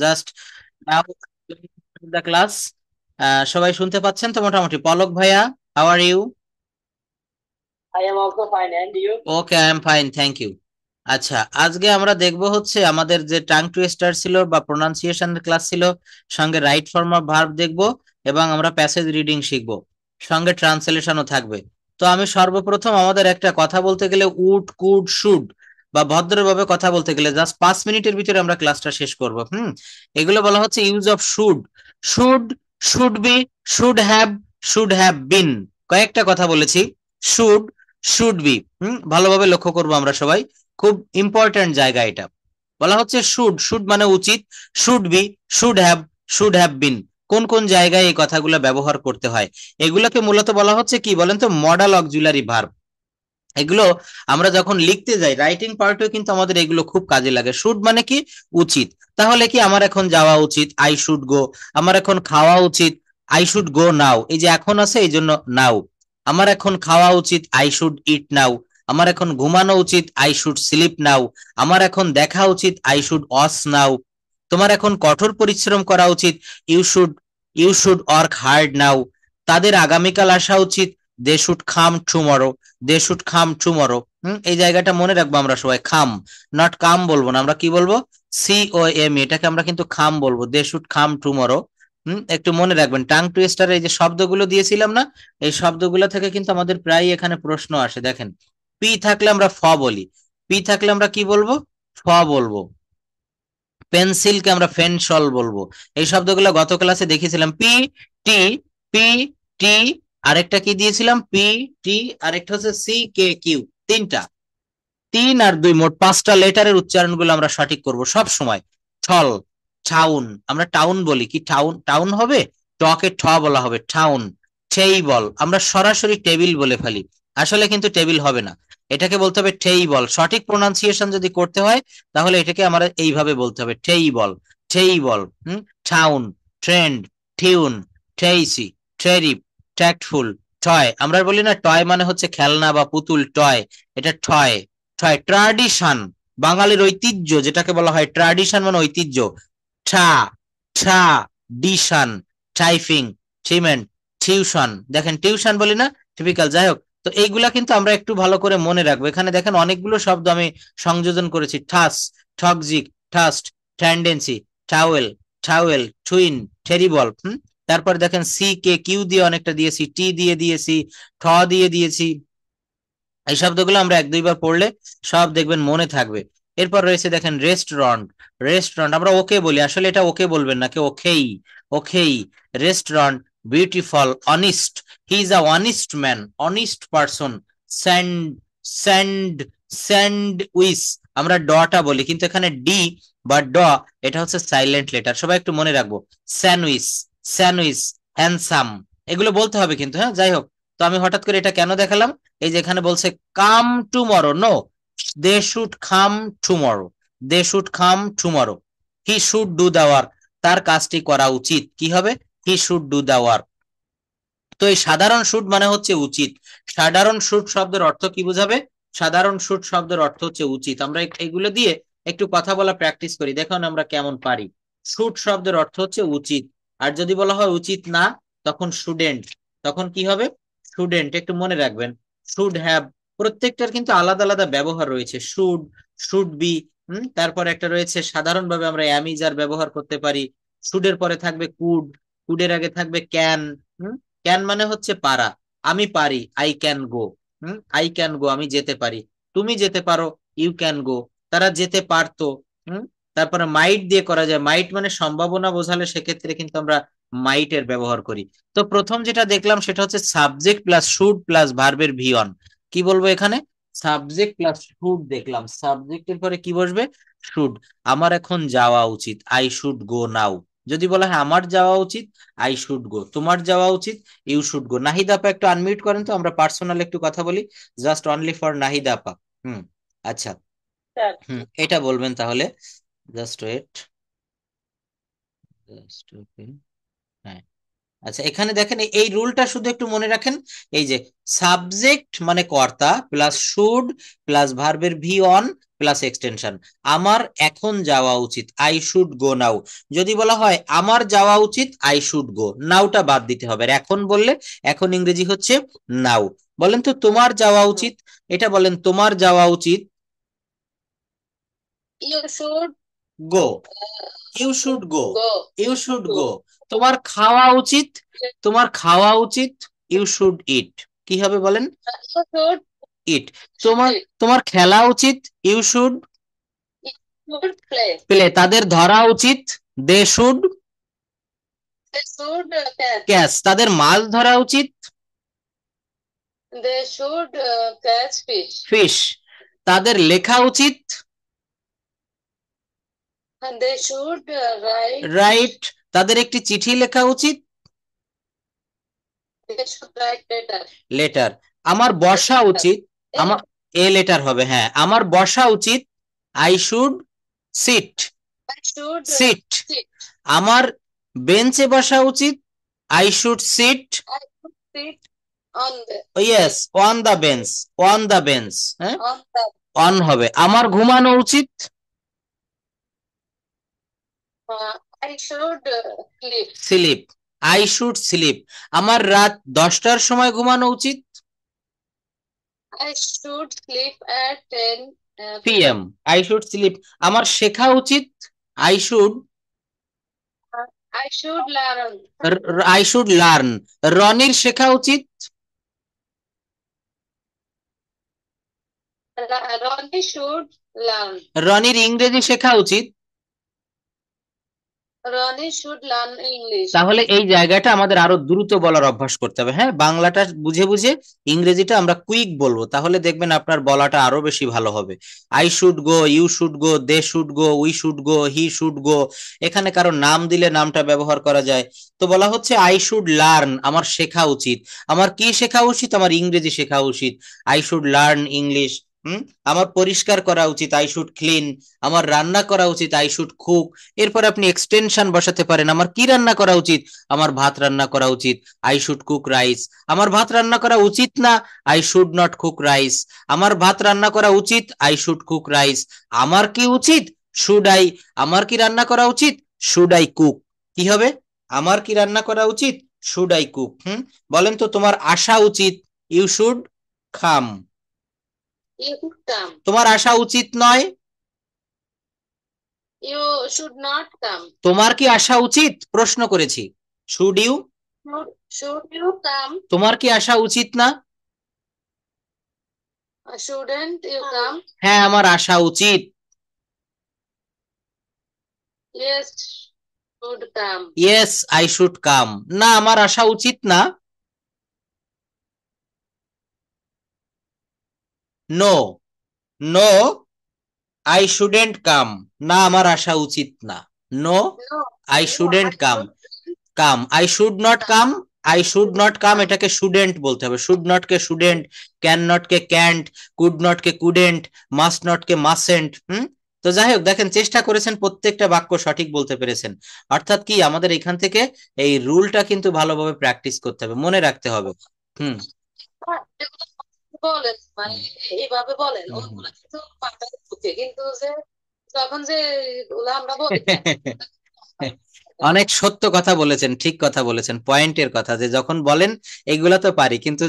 Just now the class. সবাই শুনতে পাচ্ছেন তো মোটামুটি? পলক ভাইয়া, how are you? I am also fine, and you? Okay, I am fine, thank you. আচ্ছা, আজকে আমরা দেখব হচ্ছে আমাদের যে টাং টুইস্টার ছিল বা প্রোনাউন্সিয়েশনের ক্লাস ছিল, সঙ্গে রাইট ফর্ম অফ ভার্ব দেখব, এবং আমরা প্যাসেজ রিডিং শিখব, সঙ্গে ট্রান্সলেশনও থাকবে। তো আমি সর্বপ্রথম আমাদের একটা কথা বলতে গেলে উড কুড শুড বা ভদ্রভাবে কথা বলতে গেলে জাস্ট 5 মিনিটের ভিতরে আমরা ক্লাসটা শেষ করব। এগুলো বলা হচ্ছে use of should. Should, should be, should have বিন, কয়েকটা কথা বলেছি। শুড, শুড বি, ভালোভাবে লক্ষ্য করবো আমরা সবাই, খুব ইম্পর্ট্যান্ট জায়গা এটা। বলা হচ্ছে শুড, শুড মানে উচিত, শুড বি, শুড হ্যাভ বিন, কোন কোন জায়গায় এই কথাগুলো ব্যবহার করতে হয়। এগুলোকে মূলত বলা হচ্ছে কি বলেন তো, মডাল অক্সিলারি ভার্ব। এগুলো আমরা যখন লিখতে যাই, রাইটিং পার্টেও কিন্তু আমাদের এগুলো খুব কাজে লাগে। শুড মানে কি? উচিত। তাহলে কি আমার এখন যাওয়া উচিত, আই শুড গো। আমার এখন খাওয়া উচিত, আই শুড গো নাও, এই যে এখন আছে এই জন্য নাও। আমার এখন খাওয়া উচিত, আই শুড ইট নাও। আমার এখন ঘুমানো উচিত, আই শুড স্লিপ নাও। আমার এখন দেখা উচিত, আই শুড ওয়াচ নাও। তোমার এখন কঠোর পরিশ্রম করা উচিত, you should you should work hard now. তাদের আগামীকাল আসা উচিত, they should come tomorrow. They should come tomorrow. এই জায়গাটা মনে রাখবো আমরা সবাই, খাম, নট কাম বলবো না, আমরা কি বলবো? COM, এটাকে আমরা কিন্তু খাম বলবো, দে শুড কাম টুমরো। একটু মনে রাখবেন, টাং টুইস্টারে এই যে শব্দগুলো দিয়েছিলাম না, এই শব্দগুলো থেকে কিন্তু আমাদের প্রায় এখানে প্রশ্ন আসে। দেখেন, পি থাকলে আমরা ফ বলি, পি থাকলে আমরা কি বলবো? ফ বলবো। পেন্সিলকে আমরা পেনসল বলবো। এই শব্দগুলো গত ক্লাসে দেখেছিলাম। পি টি, পি টি, আরেকটা কি দিয়েছিলাম? পি টি, আরেকটা হচ্ছে CKQ। তিনটা, 3 আর 2, মোট 5টা লেটারের উচ্চারণগুলো আমরা সঠিক করব সব সময়। ছল, টাউন, আমরা টাউন বলি কি? টাউন, টাউন হবে, টকে ঠ বলা হবে, টাউন। টেইবল, আমরা সরাসরি টেবিল বলে ফেলি, আসলে কিন্তু টেবিল হবে না, এটাকে বলতে হবে টেইবল। সঠিক প্রোনাউন্সিয়েশন যদি করতে হয় তাহলে এটাকে আমরা এইভাবে বলতে হবে, table, table. Town, trend, tune, Tracy, ট্রেরিপ, ট্যাক্টফুল, টয়। আমরা বলি না টয় মানে হচ্ছে খেলনা বা পুতুল, টয়, এটা টয়। ছয়, ট্রাডিশন, বাঙালির ঐতিহ্য যেটাকে বলা হয় ট্রাডিশন মানে ঐতিহ্য। ট্রা, ট্রা, ডিশন, টাইপিং, সিমেন্ট, টিউশন। দেখেন টিউশন বলি না, টিপিক্যাল। যাই হোক, তো এইগুলা কিন্তু আমরা একটু ভালো করে মনে রাখবো। এখানে দেখেন অনেকগুলো শব্দ আমি সংযোজন করেছি। ঠাস, ঠকজিক, trust, tendency, towel, towel, twin, terrible. তারপর দেখেন CKQ দিয়ে অনেকটা দিয়েছি, টি দিয়ে দিয়েছি, ঠ দিয়ে দিয়েছি। এই শব্দগুলো আমরা 1-2 বার পড়লে সব দেখবেন মনে থাকবে। এরপর রয়েছে দেখেন রেস্টুরেন্ট, রেস্টুরেন্ট আমরা ওকে বলি, আসলে এটা ওকে বলবেন না, কে okay, okay. Restaurant, beautiful, honest, he is a honest man, honest person. Sand, sand, sandwich, আমরা ডটা বলি কিন্তু এখানে ডি বা ড, এটা হচ্ছে সাইলেন্ট লেটার, সবাই একটু মনে রাখবো। স্যান্ডউইচ, স্যান্ডউইচ, হ্যান্ডসাম, এগুলো বলতে হবে কিন্তু, হ্যাঁ। যাই হোক, তো আমি হঠাৎ করে এটা কেন দেখালাম? এই যে এখানে বলছে come tomorrow, no, they should come tomorrow, they should come tomorrow. He should do the work, তার কাজটি করা উচিত, কি হবে? He should do the work. তো এই সাধারণ শুড মানে হচ্ছে উচিত। সাধারণ শুড শব্দের অর্থ কি বোঝাবে? সাধারণ শুড শব্দের অর্থ হচ্ছে উচিত। আমরা এগুলো দিয়ে একটু কথা বলা প্র্যাকটিস করি, দেখুন আমরা কেমন পারি। শুড শব্দের অর্থ হচ্ছে উচিত, আর যদি বলা হয় উচিত না, তখন শুডেন্ট। তখন কি হবে? শুডেন্ট, একটু মনে রাখবেন। শুড হ্যাভ, প্রত্যেকটার কিন্তু আলাদা আলাদা ব্যবহার রয়েছে। শুড, শুড বি, তারপর একটা রয়েছে সাধারণভাবে আমরা অ্যাম ইজ আর ব্যবহার করতে পারি। শুডের পরে থাকবে কুড, কুডের আগে থাকবে ক্যান। ক্যান মানে হচ্ছে পারা, আমি পারি, I can go. I can গো, আমি যেতে পারি। তুমি যেতে পারো, ইউ ক্যান গো। তারা যেতে পারতো। হুম তারপরে মাইট দিয়ে করা যায়, মাইট মানে সম্ভাবনা বোঝালে সেক্ষেত্রে কিন্তু আমরা মাইট এর ব্যবহার করি। তো প্রথম যেটা দেখলাম সেটা হচ্ছে সাবজেক্ট প্লাস শুড প্লাস ভার্বের ভিয়ন। কি বলবো এখানে? সাবজেক্ট প্লাস শুড দেখলাম, সাবজেক্টের পরে কি বসবে? শুড। আমার এখন যাওয়া উচিত, আই শুড গো নাও। যদি বলা হয় আমার যাওয়া উচিত, আই শুড গো। তোমার যাওয়া উচিত, ইউ শুড গো। নাহিদ আপা একটু আনমিউট করেন তো, আমরা পার্সোনাল একটু কথা বলি, জাস্ট অনলি ফর নাহিদ আপা। হুম আচ্ছা, Sir, এটা বলবেন তাহলে। Just wait, just okay. হ্যাঁ, আচ্ছা, এখানে দেখেন এই রুলটা শুধু একটু মনে রাখেন। এই যে সাবজেক্ট মানে কর্তা প্লাস শুড প্লাস ভার্বের ভি অন প্লাস এক্সটেনশন। আমার এখন যাওয়া উচিত, আই শুড গো নাও। যদি বলা হয় আমার যাওয়া উচিত, আই শুড গো, নাওটা বাদ দিতে হবে। আর এখন বললে এখন ইংরেজি হচ্ছে নাও। বলেন তো তোমার যাওয়া উচিত, এটা বলেন তোমার যাওয়া উচিত। You should go, you should go, go. You should go. তোমার খাওয়া উচিত, তোমার খাওয়া উচিত, ইউ শুড ইট। কি হবে বলেন? You should ইট। তোমার তোমার খেলা উচিত, ইউ শুড play. প্লে। তাদের ধরা উচিত, they should They should catch. Catch. তাদের মাছ ধরা উচিত, They should catch fish. Fish. তাদের লেখা উচিত, And they should write. Write. তাদের একটি চিঠি লেখা উচিত, They should write letter. Letter. আমার বসা উচিত, আমার এ লেটার হবে, হ্যাঁ। আমার বসা উচিত, I should sit, I should sit. sit. আমার বেঞ্চে বসা উচিত, I should sit, I should sit on the yes, on the bench, on the bench, হ্যাঁ, on the অন হবে। আমার ঘুমানো উচিত, I should sleep. Sleep, I should sleep. আমার রাত 10টার সময় ঘুমানো উচিত, I should sleep at 10 PM, I should sleep. আমার শেখা উচিত, I should I should learn. I should learn. রনির শেখা উচিত, Ronnie should learn. রনির ইংরেজি শেখা উচিত। Ronnie should learn English. তাহলে এই জায়গাটা আমাদের আরো দ্রুত বলার অভ্যাস করতে হবে, হ্যাঁ। বাংলাটা বুঝে বুঝে ইংরেজিটা আমরা কুইক বলবো, তাহলে দেখবেন আপনার বলাটা আরো বেশি ভালো হবে। I should go, you should go, they should go, we should go, he should go. এখানে কারো নাম দিলে নামটা ব্যবহার করা যায়। তো বলা হচ্ছে আই শুড লার্ন, আমার শেখা উচিত। আমার কি শেখা উচিত? আমার ইংরেজি শেখা উচিত, আই শুড লার্ন ইংলিশ। আমার পরিষ্কার করা উচিত, আই শুড ক্লিন। আমার রান্না করা উচিত, আই শুড কুক। এরপর আপনি এক্সটেনশন বসাতে পারেন, আমার কি রান্না করা উচিত? আমার ভাত রান্না করা উচিত, আই শুড কুক রাইস। আমার ভাত রান্না করা উচিত না, I should not cook rice. আমার ভাত রান্না করা উচিত, আই শুড কুক রাইস। আমার কি উচিত? Should I. আমার কি রান্না করা উচিত? Should I cook. কি হবে? আমার কি রান্না করা উচিত? Should I cook. বলেন তো তোমার আসা উচিত, ইউ শুড খাম। You should come. তোমার আসা উচিত নয়, You should not come. তোমার কি আসা উচিত? প্রশ্ন করেছি, should you. Should you come? তোমার কি আসা উচিত না? Shouldn't you come? হ্যাঁ, আমার আসা উচিত। Yes, should come. Yes, I should come. না, আমার আসা উচিত না। No, no, I shouldn't come. না, আমার আসা উচিত না। No, No, I no, shouldn't I come. should come, I should not come. I should not come, এটাকে শুডেন্ট বলতে হবে। শুড নট কে শুডেন্ট, ক্যান নট কে ক্যান্ট, কুড নট কে কুডেন্ট, মাস্ট নট কে মাসেন্ট। তো যাই হোক, দেখেন চেষ্টা করেছেন, প্রত্যেকটা বাক্য সঠিক বলতে পেরেছেন। অর্থাৎ কি, আমাদের এখান থেকে এই রুলটা কিন্তু ভালোভাবে প্র্যাকটিস করতে হবে, মনে রাখতে হবে। হুম বলেন মানে এইভাবে বলেন, হুম, হুম। ওগুলো কিন্তু মাথায় ঢুকে, কিন্তু যে যখন যে ওগুলো আমরা বলি না, অনেক সত্য কথা বলেছেন, ঠিক কথা বলেছেন, পয়েন্টের কথা, যে যখন বলেন এগুলা তো পারি, কিন্তু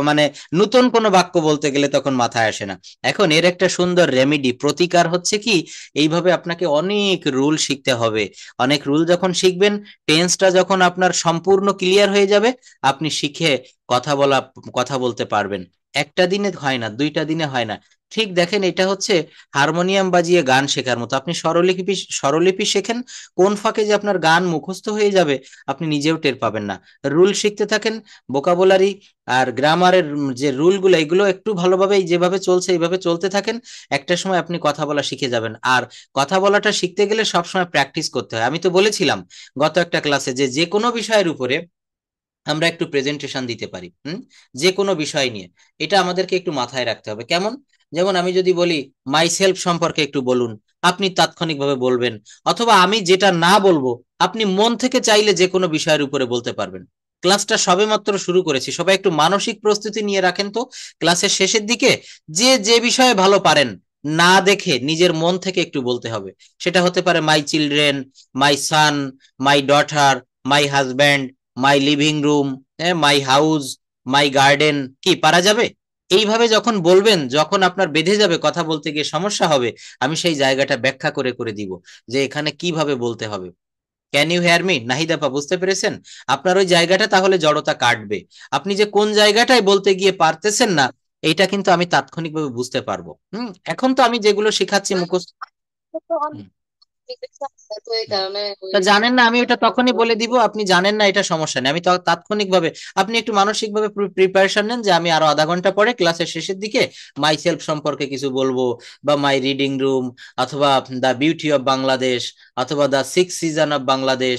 মানে নতুন কোনো বাক্য বলতে গেলে তখন মাথায় আসে না। এখন এর একটা সুন্দর রেমিডি, প্রতিকার হচ্ছে কি, এইভাবে আপনাকে অনেক রুল শিখতে হবে। অনেক রুল যখন শিখবেন, টেন্সটা যখন আপনার সম্পূর্ণ ক্লিয়ার হয়ে যাবে, আপনি শিখে কথা বলতে পারবেন। একটা দিনে হয় না, 2টা দিনে হয় না। ঠিক দেখেন, এটা হচ্ছে হারমোনিয়াম বাজিয়ে গান শেখার মতো। আপনি স্বরলিপি স্বরলিপি শেখেন, কোন ফাঁকে যে আপনার গান মুখস্থ হয়ে যাবে আপনি নিজেও টের পাবেন না। রুল শিখতে থাকেন, ভোকাবুলারি আর গ্রামারের যে রুলগুলো, এগুলো একটু ভালোভাবে যেভাবে চলছে এইভাবে চলতে থাকেন। একটা সময় আপনি কথা বলা শিখে যাবেন। আর কথা বলাটা শিখতে গেলে সবসময় প্র্যাকটিস করতে হয়। আমি তো বলেছিলাম গত একটা ক্লাসে যে যে কোনো বিষয়ের উপরে আমরা একটু প্রেজেন্টেশন দিতে পারি, যে কোনো বিষয় নিয়ে। এটা আমাদেরকে একটু মাথায় রাখতে হবে। কেমন? যেমন আমি যদি বলি মাই সেলফ সম্পর্কে একটু বলুন, আপনি তাৎক্ষণিকভাবে বলবেন। অথবা আমি যেটা না বলবো, আপনি মন থেকে চাইলে যে কোনো বিষয়ের উপরে বলতে পারবেন। ক্লাসটা সবেমাত্র শুরু করেছি, সবাই একটু মানসিক প্রস্তুতি নিয়ে রাখেন তো। ক্লাসের শেষের দিকে যে যে বিষয়ে ভালো পারেন, না দেখে নিজের মন থেকে একটু বলতে হবে। সেটা হতে পারে my children, my son, my daughter, my husband, my living room, my house, my garden. কি পারা যাবে? এইভাবে যখন বলবেন, যখন আপনার বেঁধে যাবে, কথা বলতে গিয়ে সমস্যা হবে, আমি সেই জায়গাটা ব্যাখ্যা করে করে দিব যে এখানে কিভাবে বলতে হবে। Can you hear me? নাহিদাপা, বুঝতে পেরেছেন? আপনার ওই জায়গাটা তাহলে জড়তা কাটবে। আপনি যে কোন জায়গাটায় বলতে গিয়ে পারতেছেন না, এটা কিন্তু আমি তাৎক্ষণিকভাবে বুঝতে পারবো। এখন তো আমি যেগুলো শেখাচ্ছি মুখস্থ। তো অনেক বিদেশে আছে, তো এই হুম। কারণে তা ওই জানেন না, আমি ওটা তখনই বলে দিব। আপনি জানেন না, এটা সমস্যা নেই, আমি তাৎক্ষণিক ভাবে, আপনি একটু মানসিক ভাবে প্রিপারেশন নেন যে আমি আরো আধা ঘন্টা পরে ক্লাসের শেষের দিকে মাই সেলফ সম্পর্কে কিছু বলবো, বা মাই রিডিং রুম, অথবা দ্য বিউটি অফ বাংলাদেশ, অথবা the six season of Bangladesh,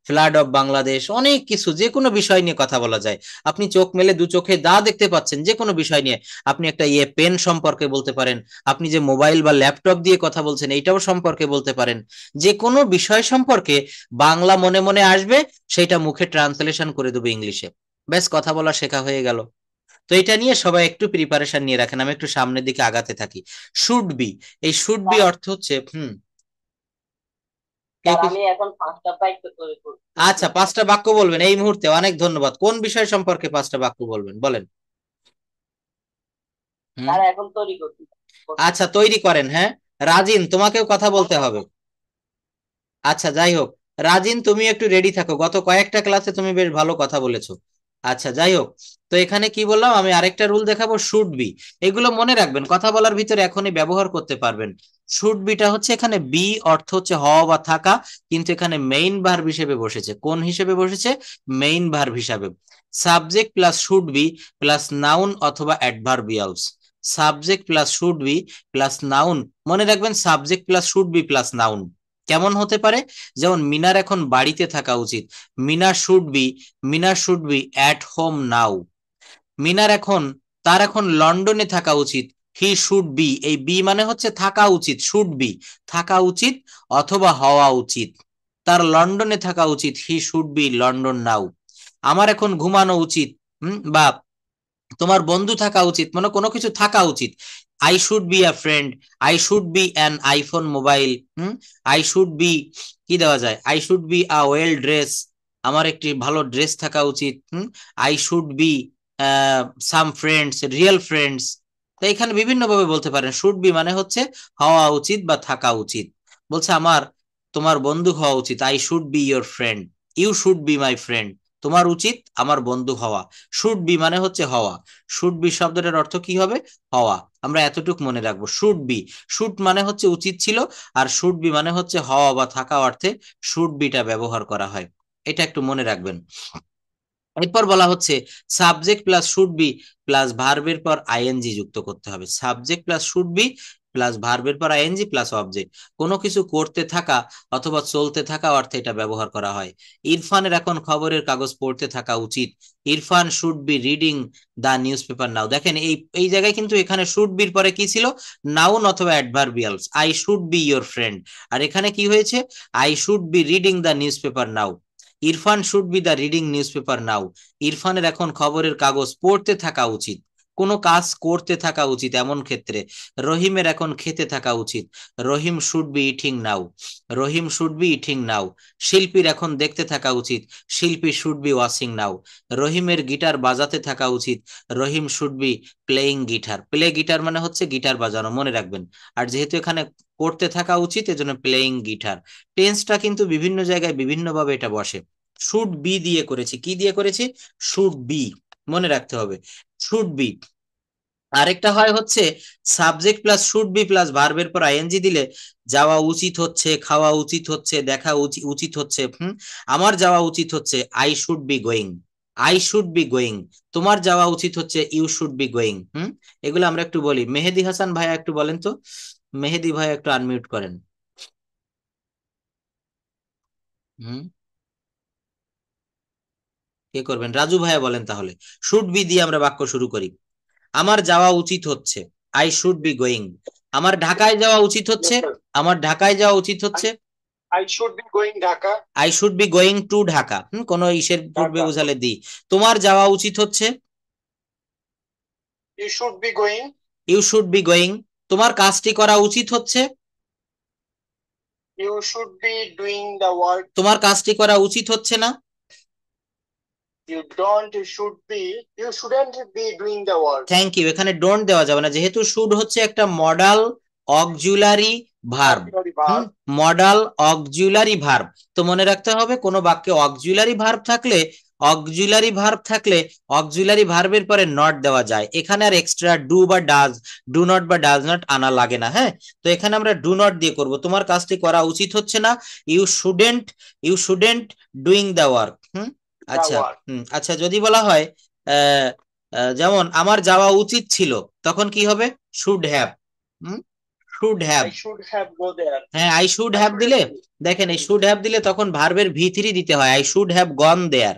flood of Bangladesh, অনেক কিছু, যে কোনো বিষয় নিয়ে কথা বলা যায়। আপনি চোখ মেলে দু চোখে যা দেখতে পাচ্ছেন যে কোনো বিষয় নিয়ে, আপনি একটা পেন সম্পর্কে বলতে পারেন, আপনি যে মোবাইল বা ল্যাপটপ দিয়ে কথা বলছেন এইটাও সম্পর্কে বলতে পারেন। যে কোনো বিষয় সম্পর্কে বাংলা মনে মনে আসবে, সেটা মুখে ট্রান্সলেশন করে দেবো ইংলিশে, ব্যাস কথা বলা শেখা হয়ে গেল। তো এটা নিয়ে সবাই একটু প্রিপারেশন নিয়ে রাখেন, আমি একটু সামনের দিকে আগাতে থাকি। শুড বি, এই শুড বি অর্থ হচ্ছে কে কি? আমি এখন 5টা বাক্য তৈরি করব। আচ্ছা, 5টা বাক্য বলবেন এই মুহূর্তে? অনেক ধন্যবাদ। কোন বিষয় সম্পর্কে 5টা বাক্য বলবেন, বলেন। হুম। তারা এখন তৈরি করছি। আচ্ছা, তৈরি করেন। হ্যাঁ, রাজিন, তোমাকেও কথা বলতে হবে। আচ্ছা, যাই হোক, রাজিন তুমি একটু রেডি থাকো, গত কয়েকটা ক্লাসে তুমি বেশ ভালো কথা বলেছো। আচ্ছা, যাই হোক, তো এখানে কি বললাম, আমি আরেকটা রুল দেখাবো, শুড বি। এগুলো মনে রাখবেন, কথা বলার ভিতরে এখনই ব্যবহার করতে পারবেন। শুড বিটা হচ্ছে, এখানে বি অর্থ হচ্ছে হওয়া বা থাকা, কিন্তু এখানে মেইন ভার্ব হিসেবে বসেছে। কোন হিসেবে বসেছে? মেইন ভার্ব হিসাবে। Subject plus should be plus noun অথবা adverbials. Subject plus should be plus noun. মনে রাখবেন, subject plus should be plus noun কেমন হতে পারে? যেমন মিনার এখন বাড়িতে থাকা উচিত, Mina should be, Mina should be at home now. মিনার এখন, তার এখন লন্ডনে থাকা উচিত, হি শুড বি, এই বি মানে হচ্ছে থাকা উচিত, শুড বি থাকা উচিত অথবা হওয়া উচিত, তার লন্ডনে থাকা উচিত, হি শুড বি লন্ডন নাও। আমার এখন ঘুমানো উচিত, বা তোমার বন্ধু থাকা উচিত, মানে কোনো কিছু থাকা উচিত, I should be a friend, I should be an iPhone mobile, I should B, কি দেওয়া যায়, I should be a well dress, আমার একটি ভালো ড্রেস থাকা উচিত, I should be some friends, real friends. তো এখানে বিভিন্ন ভাবে বলতে পারেন। শুড বি মানে হচ্ছে হওয়া উচিত বা থাকা উচিত। বলছে আমার তোমার বন্ধু হওয়া উচিত, I should be your friend, you should be my friend, তোমার উচিত আমার বন্ধু হওয়া। শুড বি মানে হচ্ছে হওয়া। শুড বি শব্দটার অর্থ কি হবে? হওয়া। আমরা এতটুক মনে রাখবো, শুড বি, শুড মানে হচ্ছে উচিত ছিল, আর শুড বি মানে হচ্ছে হওয়া বা থাকা অর্থে শুড বিটা ব্যবহার করা হয়। এটা একটু মনে রাখবেন। এরপর বলা হচ্ছে subject plus should be plus ভার্বের পর আইএনজি যুক্ত করতে হবে। Subject plus should be plus ভার্বের পর আইএনজি প্লাস অবজেক্ট। কোনো কিছু করতে থাকা অথবা চলতে থাকা অর্থে এটা ব্যবহার করা হয়। ইরফানের এখন খবরের কাগজ পড়তে থাকা উচিত, Irfan should be reading the newspaper now. দেখেন এই এই জায়গায় কিন্তু এখানে শুড বির পরে কি ছিল? নাউন অথবা adverbials, I should be your friend. আর এখানে কি হয়েছে? I should be reading the newspaper now. Irfan should be the reading newspaper now. ইরফানের এখন খবরের কাগজ পড়তে থাকা উচিত, কোনো কাজ করতে থাকা উচিত এমন ক্ষেত্রে। রহিমের এখন খেতে থাকা উচিত, Rahim should be eating now, Rahim should be eating now. শিল্পীর এখন দেখতে থাকা উচিত, শিল্পী শুড বি ওয়াচিং নাও। রহিমের গিটার বাজাতে থাকা উচিত, Rahim should be playing guitar. Play guitar মানে হচ্ছে গিটার বাজানো, মনে রাখবেন। আর যেহেতু এখানে করতে থাকা উচিত, এজন্য প্লেইং গিটার। টেন্সটা কিন্তু বিভিন্ন জায়গায় বিভিন্নভাবে এটা বসে। শুড বি দিয়ে করেছি, কি দিয়ে করেছি? শুড বি, মনে রাখতে হবে, শুড বি। আরেকটা হয় হচ্ছে subject plus should be plus ভার্বের পর আইএনজি দিলে যাওয়া উচিত হচ্ছে, খাওয়া উচিত হচ্ছে, দেখা উচিত হচ্ছে। আমার যাওয়া উচিত হচ্ছে, I should be going, I should be going. তোমার যাওয়া উচিত হচ্ছে, ইউ শুড বি গোয়িং। এগুলো আমরা একটু বলি। মেহেদি হাসান ভাইয়া একটু বলেন তো, মেহেদি ভাই একটু আনমিউট করেন। হুম, কে করবেন? রাজু ভাইয়া বলেন তাহলে। শুড বি দিয়ে আমরা বাক্য শুরু করি। আমার যাওয়া উচিত হচ্ছে, আই শুড বি গোয়িং। আমার ঢাকায় যাওয়া উচিত হচ্ছে, আমার ঢাকায় যাওয়া উচিত হচ্ছে, I should be going Dhaka. I should be going to Dhaka. কোন ইসের পূর্বে Dhaka. বোঝালে দি। তোমার যাওয়া উচিত হচ্ছে, You should be going. You should be going তোমার কাজটি করা উচিত হচ্ছে, You should be doing the work. তোমার কাজটি করা উচিত হচ্ছে না, You shouldn't be doing the work. Thank you. এখানে ডোন্ট দেওয়া যাবে না, যেহেতু শুড হচ্ছে একটা modal auxiliary verb. Auxiliary verb. Modal auxiliary verb, তো মনে রাখতে হবে কোন বাক্যে অক্সিলারি ভার্ব থাকলে অক্সিলারি ভার্বের পরে নট দেওয়া যায়। এখানে আর এক্সট্রা ডু বা ডাজ, ডু নট বা ডাজ নট আনা লাগে না। হ্যাঁ, তো এখানে আমরা ডু নট দিয়ে করব। তোমার কাজটি করা উচিত হচ্ছে না, you shouldn't doing the work. আচ্ছা, work. আচ্ছা, যদি বলা হয় যেমন আমার যাওয়া উচিত ছিল, তখন কি হবে? Should have. Should have, I should have go there. হ্যাঁ, আই শুড হ্যাভ দিলে, দেখেন এই শুড হ্যাভ দিলে তখন ভার্বের ভি3 দিতে হয়, আই শুড হ্যাভ গন দেয়ার।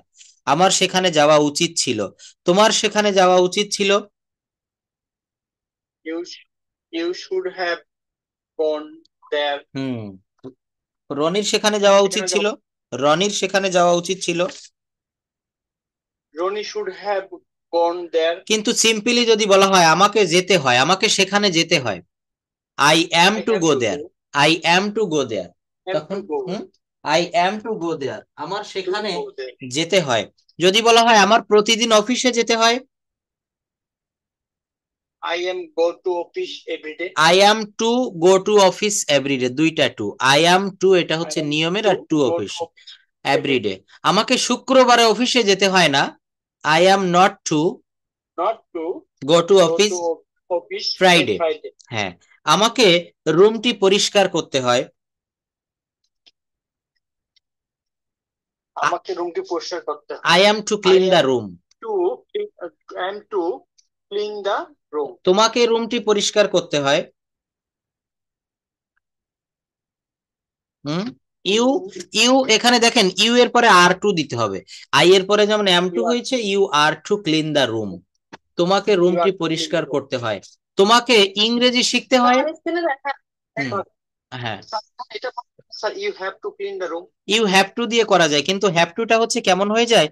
আমার সেখানে যাওয়া উচিত ছিল, তোমার সেখানে যাওয়া উচিত ছিল, You should have gone there. রনির সেখানে যাওয়া উচিত ছিল, রনির সেখানে যাওয়া উচিত ছিল। Ronnie should have gone there. কিন্তু সিম্পলি যদি বলা হয় আমাকে যেতে হয়, আমাকে সেখানে যেতে হয়, I am to go there, I am to go there, তখন আই অ্যাম টু গো দেয়ার, আমার সেখানে যেতে হয়। যদি বলা হয় আমার প্রতিদিন অফিসে যেতে হয়, I am go to office every day. I am to go to office everyday, দুইটা টু, আই অ্যাম টু এটা হচ্ছে নিয়মের, আর টু অফিস এভরিডে। আমাকে শুক্রবারে অফিসে যেতে হয় না, I am not to go to office Friday. হ্যাঁ, আমাকে রুমটি পরিষ্কার করতে হয়, আমাকে রুমটি পরিষ্কার করতে হয়, I am two clean the room. I am to clean the room. তোমাকে রুমটি পরিষ্কার করতে হয়, ইউ এখানে দেখেন ইউ এর পরে আর টু দিতে হবে, আই এর পরে যেমন এম টু হয়েছে, you are to clean the room, তোমাকে রুমটি পরিষ্কার করতে হয়। তোমাকে ইংরেজি শিখতে হয়, হ্যাঁ, You have to clean the room. You have to দিয়ে করা যায়, কিন্তু হ্যাভ টুটা হচ্ছে কেমন হয়ে যায়,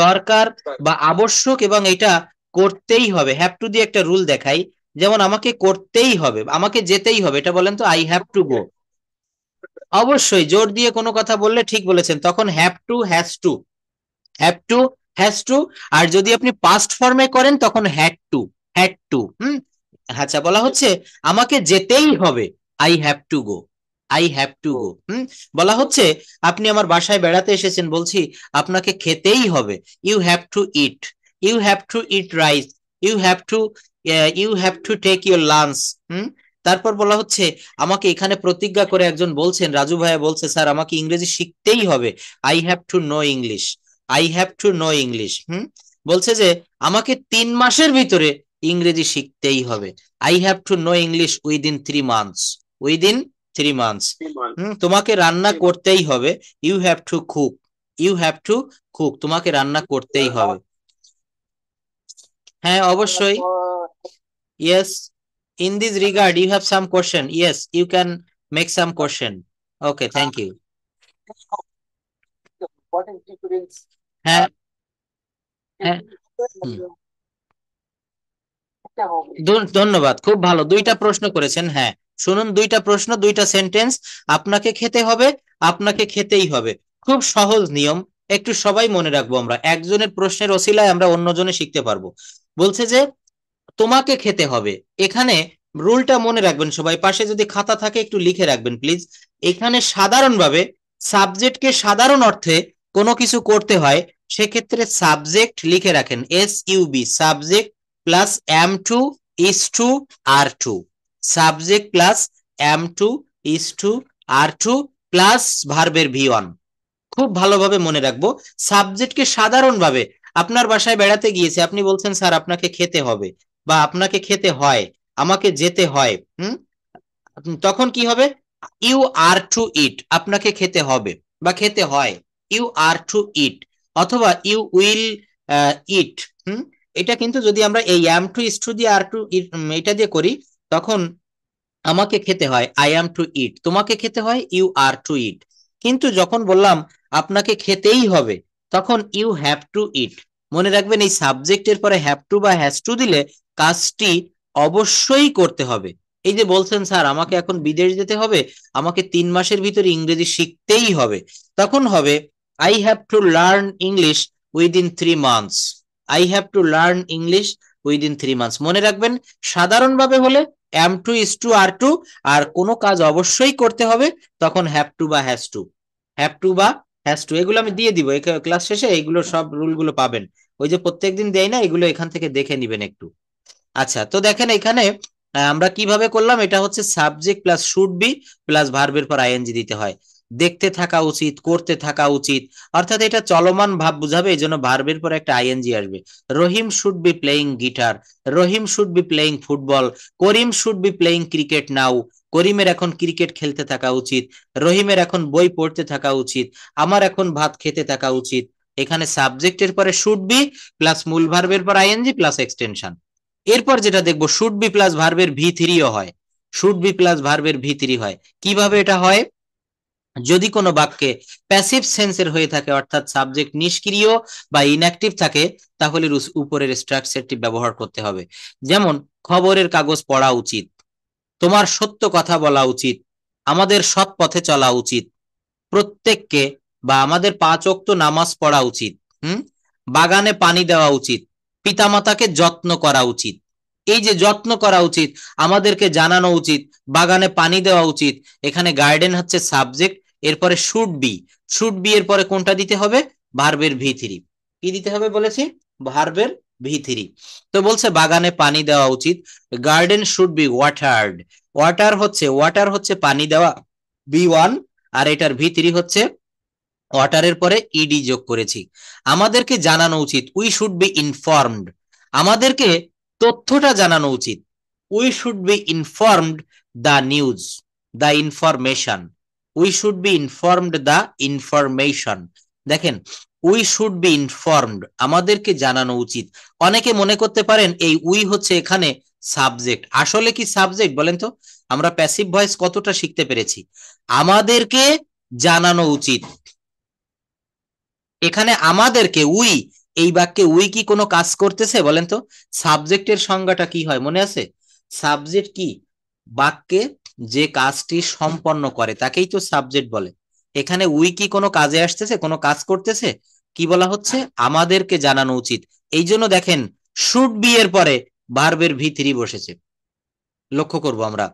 দরকার বা আবশ্যক, এবং এটা করতেই হবে। হ্যাভ টু দিয়ে একটা রুল দেখাই, যেমন আমাকে করতেই হবে, আমাকে যেতেই হবে, এটা বলেন তো, আই হ্যাভ টু গো। অবশ্যই জোর দিয়ে কোনো কথা বললে ঠিক বলেছেন, তখন have to has to, have to has to. আর যদি আপনি পাস্ট ফর্মে করেন তখন হ্যাড টু, হ্যাড টু। আচ্ছা, বলা হচ্ছে আমাকে যেতেই হবে, I have to go, I have to go. বলা হচ্ছে আপনি আমার বাসায় বেড়াতে এসেছেন, বলছি আপনাকে খেতেই হবে, you have to eat, you have to eat rice, you have to take your lunch. তারপর বলা হচ্ছে আমাকে এখানে প্রতিজ্ঞা করে একজন বলছেন, রাজু ভাইয়া বলছে স্যার আমাকে ইংরেজি শিখতেই হবে, I have to know English, I have to know English. বলছে যে আমাকে 3 মাসের ভিতরে ইংরেজি শিখতেই হবে, I have to know English within 3 months, within 3 months. তোমাকে রান্না করতেই হবে, you have to cook, you have to cook, তোমাকে রান্না করতেই হবে। হ্যাঁ, অবশ্যই। Yes, in this regard you have some question, yes you can make some question. Okay, thank you. What is difference? হ্যাঁ, হ্যাঁ, ধন্যবাদ, খুব ভালো, 2টা প্রশ্ন করেছেন। হ্যাঁ, শুনুন, 2টা প্রশ্ন, 2টা সেন্টেন্স। আপনাকে খেতে হবে, আপনাকে খেতেই হবে, খুব সহজ নিয়ম, একটু সবাই মনে রাখবো। আমরা একজনের প্রশ্নের ওসিলায় আমরা অন্যজনে শিখতে পারবো। বলছে যে তোমাকে খেতে হবে, এখানে রুলটা মনে রাখবেন সবাই, পাশে যদি খাতা থাকে একটু লিখে রাখবেন প্লিজ। এখানে সাধারণভাবে সাবজেক্টকে সাধারণ অর্থে কোনো কিছু করতে হয়, সেক্ষেত্রে সাবজেক্ট লিখে রাখেন SUB, subject plus am to is to are to, subject plus am to is to are to plus ভার্বের V1। খুব ভালোভাবে মনে রাখবো, সাবজেক্টকে সাধারণভাবে, আপনার বাসায় বেড়াতে গিয়েছে, আপনি বলছেন স্যার আপনাকে খেতে হবে, বা আপনাকে খেতে হয়, আমাকে যেতে হয়, তখন কি হবে, ইউ আর টু ইট, আপনাকে খেতে হবে বা খেতে হয়, ইউ আর টু ইট, অথবা ইউ উইল ইট। এটা কিন্তু যদি আমরা এই অ্যাম টু ইস টু দিয়ে আর টু ইট এটা দিয়ে করি, তখন আমাকে খেতে হয়, আই অ্যাম টু ইট, তোমাকে খেতে হয়, ইউ আর টু ইট। কিন্তু যখন বললাম আপনাকে খেতেই হবে, তখন ইউ হ্যাভ টু ইট। মনে রাখবেন এই সাবজেক্টের পরে হ্যাভ টু বা হ্যাজ টু দিলে কাজটি অবশ্যই করতে হবে, এই যে বলছেন স্যার আমাকে এখন বিদেশ যেতে হবে, আমাকে 3 মাসের ভিতরে ইংরেজি শিখতেই হবে, তখন হবে I have to learn English within 3 months. I have to learn English within 3 months. মনে রাখবেন সাধারণভাবে হলে am to is to are to, আর কোনো কাজ অবশ্যই করতে হবে তখন হ্যাভ টু বা হ্যাজ টু। হ্যাভ টু বা হ্যাজ টু এগুলো আমি দিয়ে দিব এই ক্লাস শেষে, এইগুলো সব রুলগুলো পাবেন। ওই যে প্রত্যেকদিন দেয় না, এগুলো এখান থেকে দেখে নিবেন একটু। আচ্ছা, তো দেখেন এখানে আমরা কিভাবে করলাম, এটা হচ্ছে subject plus should be plus ভার্বের পর আইএনজি দিতে হয়। দেখতে থাকা উচিত, করতে থাকা উচিত, অর্থাৎ এটা চলমান ভাব বুঝাবে, এই জন্য ভার্বের পর একটা আইএনজি আসবে। Rahim should be playing guitar, Rahim should be playing football, Karim should be playing cricket now, করিমের এখন ক্রিকেট খেলতে থাকা উচিত, রহিমের এখন বই পড়তে থাকা উচিত, আমার এখন ভাত খেতে থাকা উচিত। এখানে সাবজেক্টের পরে শুড বি প্লাস মূল ভার্বের পর আইএনজি প্লাস এক্সটেনশন। এরপর যেটা দেখবো শুড বি প্লাস ভার্বের ভি থ্রিও হয়, শুড বি প্লাস ভার্বের ভি থ্রি হয়। কিভাবে এটা হয়, যদি কোনো বাক্যে প্যাসিভ সেন্সের হয়ে থাকে অর্থাৎ সাবজেক্ট নিষ্ক্রিয় বা ইনঅ্যাক্টিভ থাকে, তাহলে উপরের স্ট্রাকচারটি ব্যবহার করতে হবে। যেমন খবরের কাগজ পড়া উচিত, তোমার সত্য কথা বলা উচিত, আমাদের সৎ পথে চলা উচিত, প্রত্যেককে বা আমাদের 5 ওয়াক্ত নামাজ পড়া উচিত, হুম, বাগানে পানি দেওয়া উচিত, পিতামাতাকে যত্ন করা উচিত। এই যে যত্ন করা উচিত, আমাদেরকে জানানো উচিত, বাগানে পানি দেওয়া উচিত, এখানে গার্ডেন হচ্ছে সাবজেক্ট, এরপরে শুড বি, শুড বি এর পরে কোনটা দিতে হবে, ভার্বের ভি থ্রি। কি দিতে হবে বলেছি, ভার্বের ভি থ্রি। তো বলছে বাগানে পানি দেওয়া উচিত, garden should be watered, water হচ্ছে পানি দেওয়া, বি ওয়ান, আর এটার ভি থ্রি হচ্ছে ওয়াটারের পরে ইডি যোগ করেছি। আমাদেরকে জানানো উচিত, উই শুড বি ইনফর্মড, আমাদেরকে তথ্যটা জানানো উচিত, we should be informed the news, the information, we should be informed the information. দেখেন উই শুড বি ইনফর্মড আমাদেরকে জানানো উচিত। অনেকে মনে করতে পারেন এই উই হচ্ছে এখানে সাবজেক্ট, আসলে কি সাবজেক্ট বলেন তো? আমরা প্যাসিভ ভয়েস কতটা শিখতে পেরেছি, আমাদেরকে জানানো উচিত। এখানে আমাদেরকে উই, এই বাক্যে উই কি কোনো কাজ করতেছে বলেন তো? সাবজেক্টের সংজ্ঞাটা কি হয় মনে আছে? সাবজেক্ট কি, বাক্যে যে কাজটি সম্পন্ন করে তাকেই তো সাবজেক্ট বলে। এখানে উই কি কোনো কাজে আসতেছে, কোনো কাজ করতেছে? কি বলা হচ্ছে, আমাদেরকে জানানো উচিত। এই জন্য দেখেন শুড বি এর পরে ভার্বের ভি থ্রি বসেছে, লক্ষ্য করব আমরা,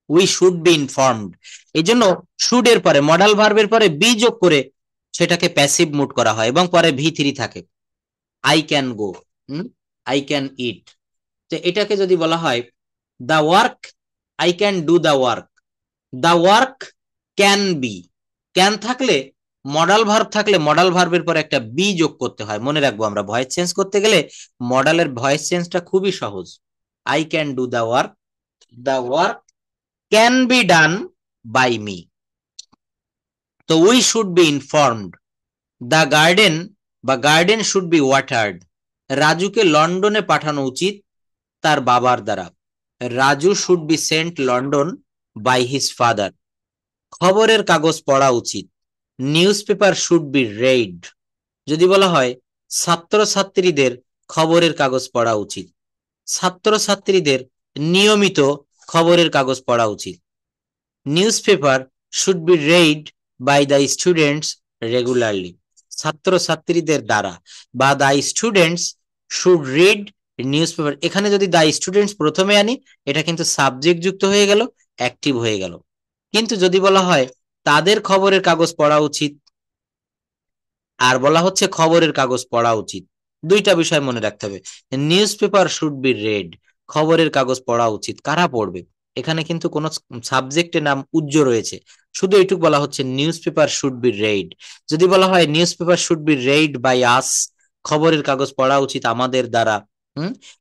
উই শুড বি ইনফর্মড। এই জন্য শুড এর পরে মডাল ভার্বের পরে বি যোগ করে সেটাকে প্যাসিভ মুড করা হয় এবং পরে ভি থ্রি থাকে। I can go, I can eat. তো এটাকে যদি বলা হয় the work, I can do the work, the work can be, can থাকলে মডাল ভার্ব থাকলে মডাল ভার্বের পর একটা বি যোগ করতে হয়। মনে রাখবো আমরা ভয়েস চেঞ্জ করতে গেলে মডালের ভয়েস চেঞ্জটা খুবই সহজ। I can do the work can be done by me. তো we should be informed, the garden বা গার্ডেন শুড বি ওয়াটার্ড, রাজুকে লন্ডনে পাঠানো উচিত তার বাবার দ্বারা, Raju should be sent London by his father. খবরের কাগজ পড়া উচিত, news paper should be read. যদি বলা হয় ছাত্রছাত্রীদের খবরের কাগজ পড়া উচিত, ছাত্রছাত্রীদের নিয়মিত খবরের কাগজ পড়া উচিত। News paper should be read by the students regularly, ছাত্রছাত্রীদের দ্বারা, বা the students should read news paper. এখানে যদি দ্য স্টুডেন্টস প্রথমে আনি এটা কিন্তু সাবজেক্ট যুক্ত হয়ে গেল, অ্যাক্টিভ হয়ে গেল। কিন্তু যদি বলা হয় তাদের খবরের কাগজ পড়া উচিত, আর বলা হচ্ছে খবরের কাগজ পড়া উচিত, দুইটা বিষয় মনে রাখতে হবে। News paper should be red, খবরের কাগজ পড়া উচিত, কারা পড়বে? এখানে কিন্তু কোন সাবজেক্টের নাম উজ্জ্ব রয়েছে, শুধু এইটুকু বলা হচ্ছে news paper should be read. যদি বলা হয় news paper should be read by us, খবরের কাগজ পড়া উচিত আমাদের দ্বারা,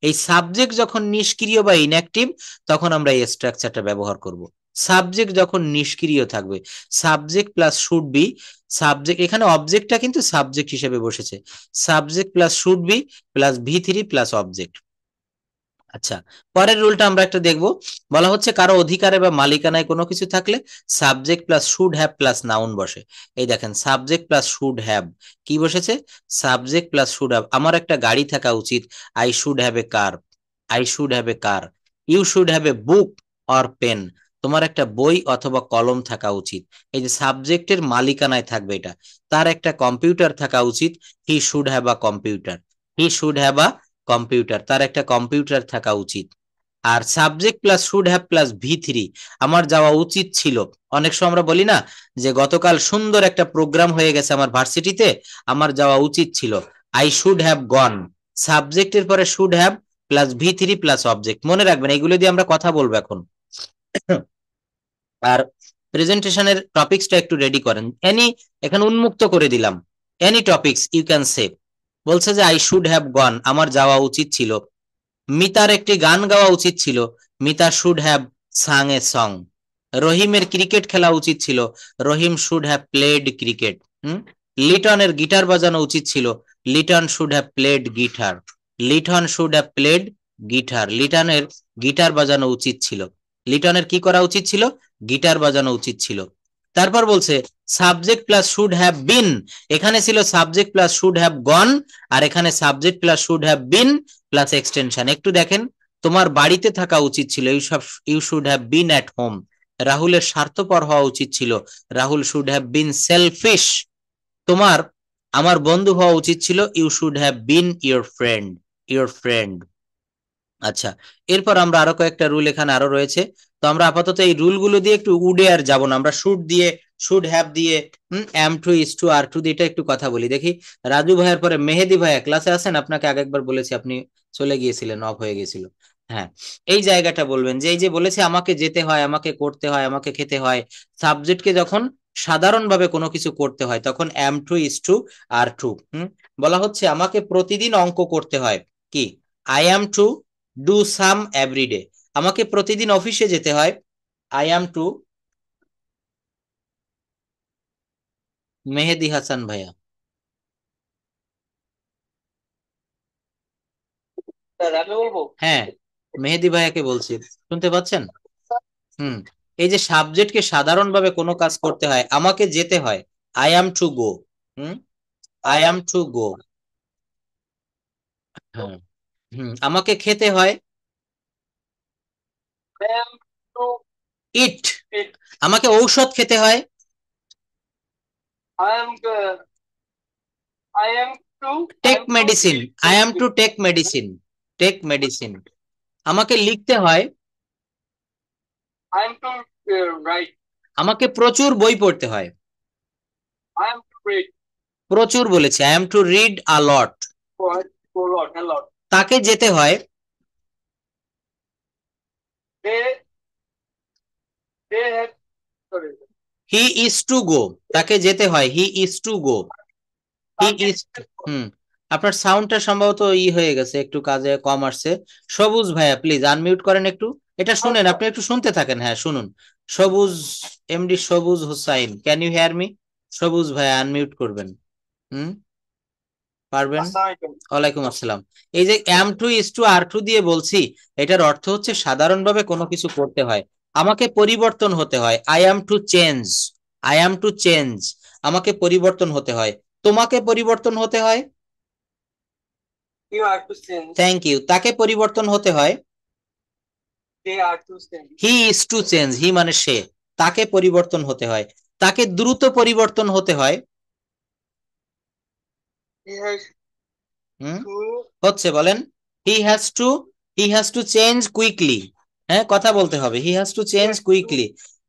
এই সাবজেক্ট যখন নিষ্ক্রিয় বা ইনঅ্যাক্টিভ তখন আমরা এই স্ট্রাকচারটা ব্যবহার করব। সাবজেক্ট যখন নিষ্ক্রিয় থাকবে, subject plus should B, subject এখানে অবজেক্টটা কিন্তু সাবজেক্ট হিসেবে বসেছে, subject plus should be plus V three plus object. আচ্ছা, পরের রুলটা আমরা একটা দেখবো। বলা হচ্ছে কারো অধিকারে বা মালিকানায় কোনো কিছু থাকলে subject plus should have plus noun বসে। এই দেখেন সাবজেক্ট প্লাস শুড হ্যাভ কি বসেছে, সাবজেক্ট প্লাস শুড হ্যাভ। আমার একটা গাড়ি থাকা উচিত, I should have a car, I should have a car. You should have a book or pen, তোমার একটা বই অথবা কলম থাকা উচিত। এই যে সাবজেক্টের মালিকানায় থাকবে এটা, তার একটা কম্পিউটার থাকা উচিত। He should have a computer, he should have a computer, তার একটা কম্পিউটার থাকা উচিত। আর subject plus should have plus V3, আমার যাওয়া উচিত ছিল। অনেক সময় আমরা বলি না যে গতকাল সুন্দর একটা প্রোগ্রাম হয়ে গেছে আমার ভার্সিটিতে, আমার যাওয়া উচিত ছিল, আই শুড হ্যাভ গন। সাবজেক্টের পরে should have plus V3 plus object, মনে রাখবেন এগুলো দিয়ে আমরা কথা বলবো এখন। আর প্রেজেন্টেশনের টপিকসটা একটু রেডি করেন। এনি, এখানে উন্মুক্ত করে দিলাম, any topics you can say. বলছে যে আই শুড হ্যাভ গন, আমার যাওয়া উচিত ছিল। মিতার একটি গান গাওয়া উচিত ছিল, Mita should have sung a song. রহিমের ক্রিকেট খেলা উচিত ছিল, Rahim should have played cricket. লিটনের গিটার বাজানো উচিত ছিল, Liton should have played guitar. Liton should have played guitar, লিটনের গিটার বাজানো উচিত ছিল। লিটনের কি করা উচিত ছিল? গিটার বাজানো উচিত ছিল। তারপর বলছে subject plus should have been, এখানে ছিল subject plus should have gone, আর এখানে subject plus should have been plus extension. একটু দেখেন, তোমার বাড়িতে থাকা উচিত ছিল, you should have been at home. রাহুলের স্বার্থপর হওয়া উচিত ছিল, Rahul should have been selfish. তোমার আমার বন্ধু হওয়া উচিত ছিল, you should have been your friend, your friend. আচ্ছা, এরপর আমরা আরো কয়েকটা রুল এখানে আরো রয়েছে। তো আমরা আপাতত এই রুলগুলো দিয়ে একটু উডে আর যাবো না, আমরা শুড দিয়ে, শুড হ্যাভ দিয়ে, M to, is to, are to দিয়ে এটা একটু কথা বলি। দেখি রাজু ভাইয়ের পরে মেহেদি ভাইয়া ক্লাসে আছেন? আপনাকে আগে একবার বলেছি, আপনি চলে গিয়েছিলেন, অফ হয়ে গেছিল। হ্যাঁ, এই জায়গাটা বলবেন যে এই যে বলেছে আমাকে যেতে হয়, আমাকে করতে হয়, আমাকে খেতে হয়। সাবজেক্টকে যখন সাধারণভাবে কোনো কিছু করতে হয় তখন am to, is to, are to. বলা হচ্ছে আমাকে প্রতিদিন অঙ্ক করতে হয়, কি? I am to do sum everyday, আমাকে প্রতিদিন অফিসে যেতে হয়, I am to. Mehedi Hasan ভাইয়া, আমি বলবো। হ্যাঁ মেহেদি ভাইয়াকে বলছি, শুনতে পাচ্ছেন? হুম, এই যে সাবজেক্টকে সাধারণভাবে কোনো কাজ করতে হয়, আমাকে যেতে হয়, I am to go. I am to go. হ্যাঁ, আমাকে খেতে হয়, I am to it. eat. আমাকে ঔষধ খেতে হয়, I am I am to take medicine, I am to take medicine, take medicine. আমাকে লিখতে হয়, I am to write. আমাকে প্রচুর বই পড়তে হয়, I am to read. প্রচুর বলেছে, I am to read a lot. For a lot. তাকে যেতে হয়, They have, sorry. He is two go, তাকে যেতে হয়, হি is to go, he is. আপনার সাউন্ডটা সম্ভবত হয়ে গেছে, একটু কাজে কম আসছে। সবুজ ভাইয়া প্লিজ আনমিউট করেন একটু, এটা শুনেন, আপনি একটু শুনতে থাকেন। হ্যাঁ শুনুন, Sabuj, MD Sabuj Hussain, can you hear me? Sabuj ভাইয়া আনমিউট করবেন। হুম, পারবেন? ওয়ালাইকুম আসসালাম। এই যে am to, is to, are to দিয়ে বলছি, এটার অর্থ হচ্ছে সাধারণভাবে কোনো কিছু করতে হয়, আমাকে পরিবর্তন হতে হয়, I am to change, I am to change, আমাকে পরিবর্তন হতে হয়। তোমাকে পরিবর্তন হতে হয়, You are to change. Thank you. তাকে পরিবর্তন হতে হয়, They are to change. He is to change, he মানে সে, তাকে পরিবর্তন হতে হয়। তাকে দ্রুত পরিবর্তন হতে হয়, He has হুম, to. হচ্ছে বলেন, he has to, he has to change quickly. হ্যাঁ, কথা বলতে হবে, he has to change quickly.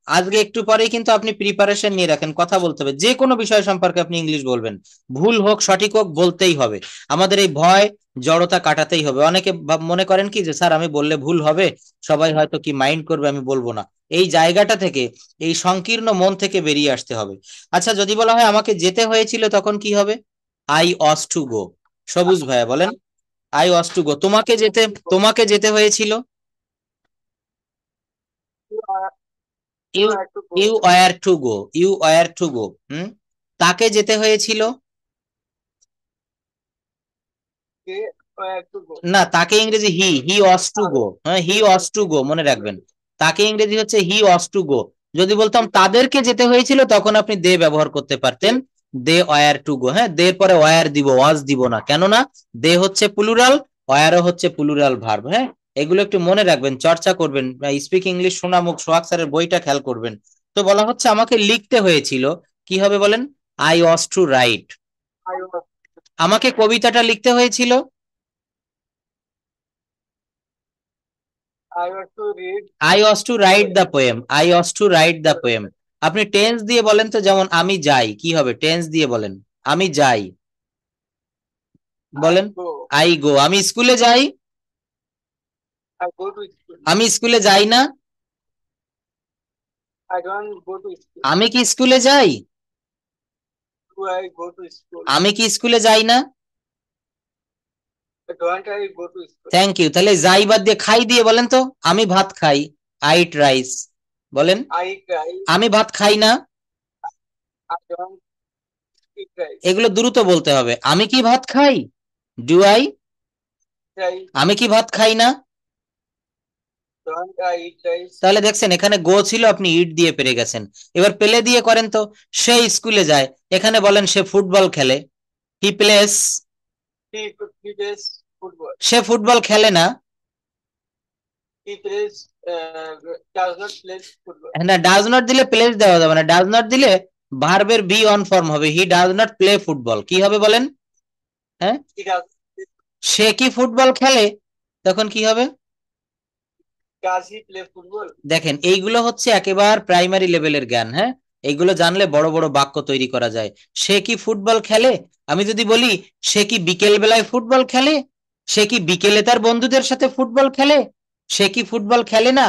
আজকে একটু পরেই কিন্তু আপনি প্রিপারেশন নিয়ে রাখেন, কথা বলতে হবে, যে কোনো বিষয় সম্পর্কে আপনি ইংলিশ বলবেন, ভুল হোক সঠিক হোক বলতেই হবে। আমাদের এই ভয় জড়তা কাটাতেই হবে। অনেকে মনে করেন কি যে স্যার আমি বললে ভুল হবে, সবাই হয়তো কি মাইন্ড করবে, আমি বলবো না। এই জায়গাটা থেকে, এই সংকীর্ণ মন থেকে বেরিয়ে আসতে হবে। আচ্ছা, যদি বলা হয় আমাকে যেতে হয়েছিল তখন কি হবে? আই অস টু গো। সবুজ ভাইয়া বলেন, আই ওয়াজ টু গো। তোমাকে যেতে, তোমাকে যেতে হয়েছিল, You are. You, You are to go. You were to go, you were to go. তাকে যেতে হয়েছিল, They were to go. না তাকে ইংরেজি হি, হি ওয়াজ টু গো। হ্যাঁ, হি ওয়াজ টু গো, মনে রাখবেন, তাকে ইংরেজি হচ্ছে হি ওয়াজ টু গো। যদি বলতাম তাদেরকে যেতে হয়েছিল তখন আপনি দে ব্যবহার করতে পারতেন, দে ওয়ার টু গো। হ্যাঁ, দে পরে ওয়ার দিব, ওয়াজ দিব না, কেননা দে হচ্ছে প্লুরাল, ওয়ারও হচ্ছে প্লুরাল ভার্ব। হ্যাঁ, এগুলো একটু মনে রাখবেন, চর্চা করবেন, স্পিক ইংলিশ সোনামুখ সোহাগ স্যারের বইটা খেয়াল করবেন। তো বলা হচ্ছে আমাকে লিখতে হয়েছিল, কি হবে বলেন? I was to write. I was আমাকে কবিতাটা লিখতে হয়েছিল, I was to read I was to write poem. The poem, I was to write the poem. আপনি টেন্স দিয়ে বলেন তো, যেমন আমি যাই, কি হবে? টেন্স দিয়ে বলেন, আমি যাই, I বলেন। go. আই গো, আমি স্কুলে যাই, I go to school. আমি স্কুলে যাই না, I don't go to school. আমি কি স্কুলে যাই, Do I go to school? আমি কি স্কুলে যাই না। Don't I go to school? Thank you. তাহলে যাই বাদ দিয়ে খাই দিয়ে বলেন তো, আমি ভাত খাই, আই ইট রাইস, বলেন। I cry. আমি ভাত খাই না, I don't eat rice. এগুলো দ্রুত বলতে হবে। আমি কি ভাত খাই, ডু আই, Cry. আমি কি ভাত খাই না। Don't I eat rice? তাহলে দেখছেন এখানে গো ছিল, আপনি ইট দিয়ে পেরে গেছেন। এবার পেলে দিয়ে করেন তো, সে স্কুলে যায়, এখানে বলেন সে ফুটবল খেলে, he plays, He plays football. Say football খেলে না, He plays, does not play football. না ডাজ নট দিলে প্লেস দেওয়া যাবে না, ডাজ নট দিলে ভার্বের বি অন ফর্ম হবে, he does not play football, কি হবে বলেন? হ্যাঁ, He does. সে কি ফুটবল খেলে, তখন কি হবে? Does he play football? দেখেন এইগুলো হচ্ছে একেবারে প্রাইমারি লেভেলের জ্ঞান, হ্যাঁ, এইগুলো জানলে বড় বড় বাক্য তৈরি করা যায়। সে কি ফুটবল খেলে, আমি যদি বলি সে কি বিকেল বেলায় ফুটবল খেলে, সে কি বিকেলে তার বন্ধুদের সাথে ফুটবল খেলে, সে কি ফুটবল খেলে না,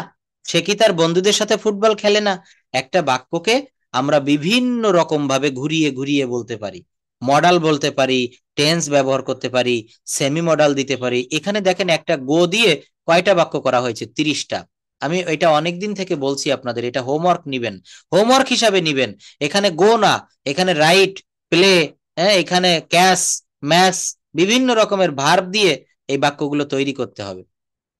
সে কি তার বন্ধুদের সাথে ফুটবল খেলে না। একটা বাক্যকে আমরা বিভিন্ন রকম ভাবে ঘুরিয়ে ঘুরিয়ে বলতে পারি, মডাল বলতে পারি, টেন্স ব্যবহার করতে পারি, সেমি মডাল দিতে পারি। এখানে দেখেন একটা গো দিয়ে কয়টা বাক্য করা হয়েছে? 30টা। আমি এটা অনেকদিন থেকে বলছি আপনাদের, এটা হোমওয়ার্ক নিবেন, হোমওয়ার্ক হিসাবে নিবেন। এখানে গো না, এখানে রাইট, প্লে, হ্যাঁ, এখানে ক্যাশ, ম্যাচ, বিভিন্ন রকমের ভার্ব দিয়ে এই বাক্যগুলো তৈরি করতে হবে।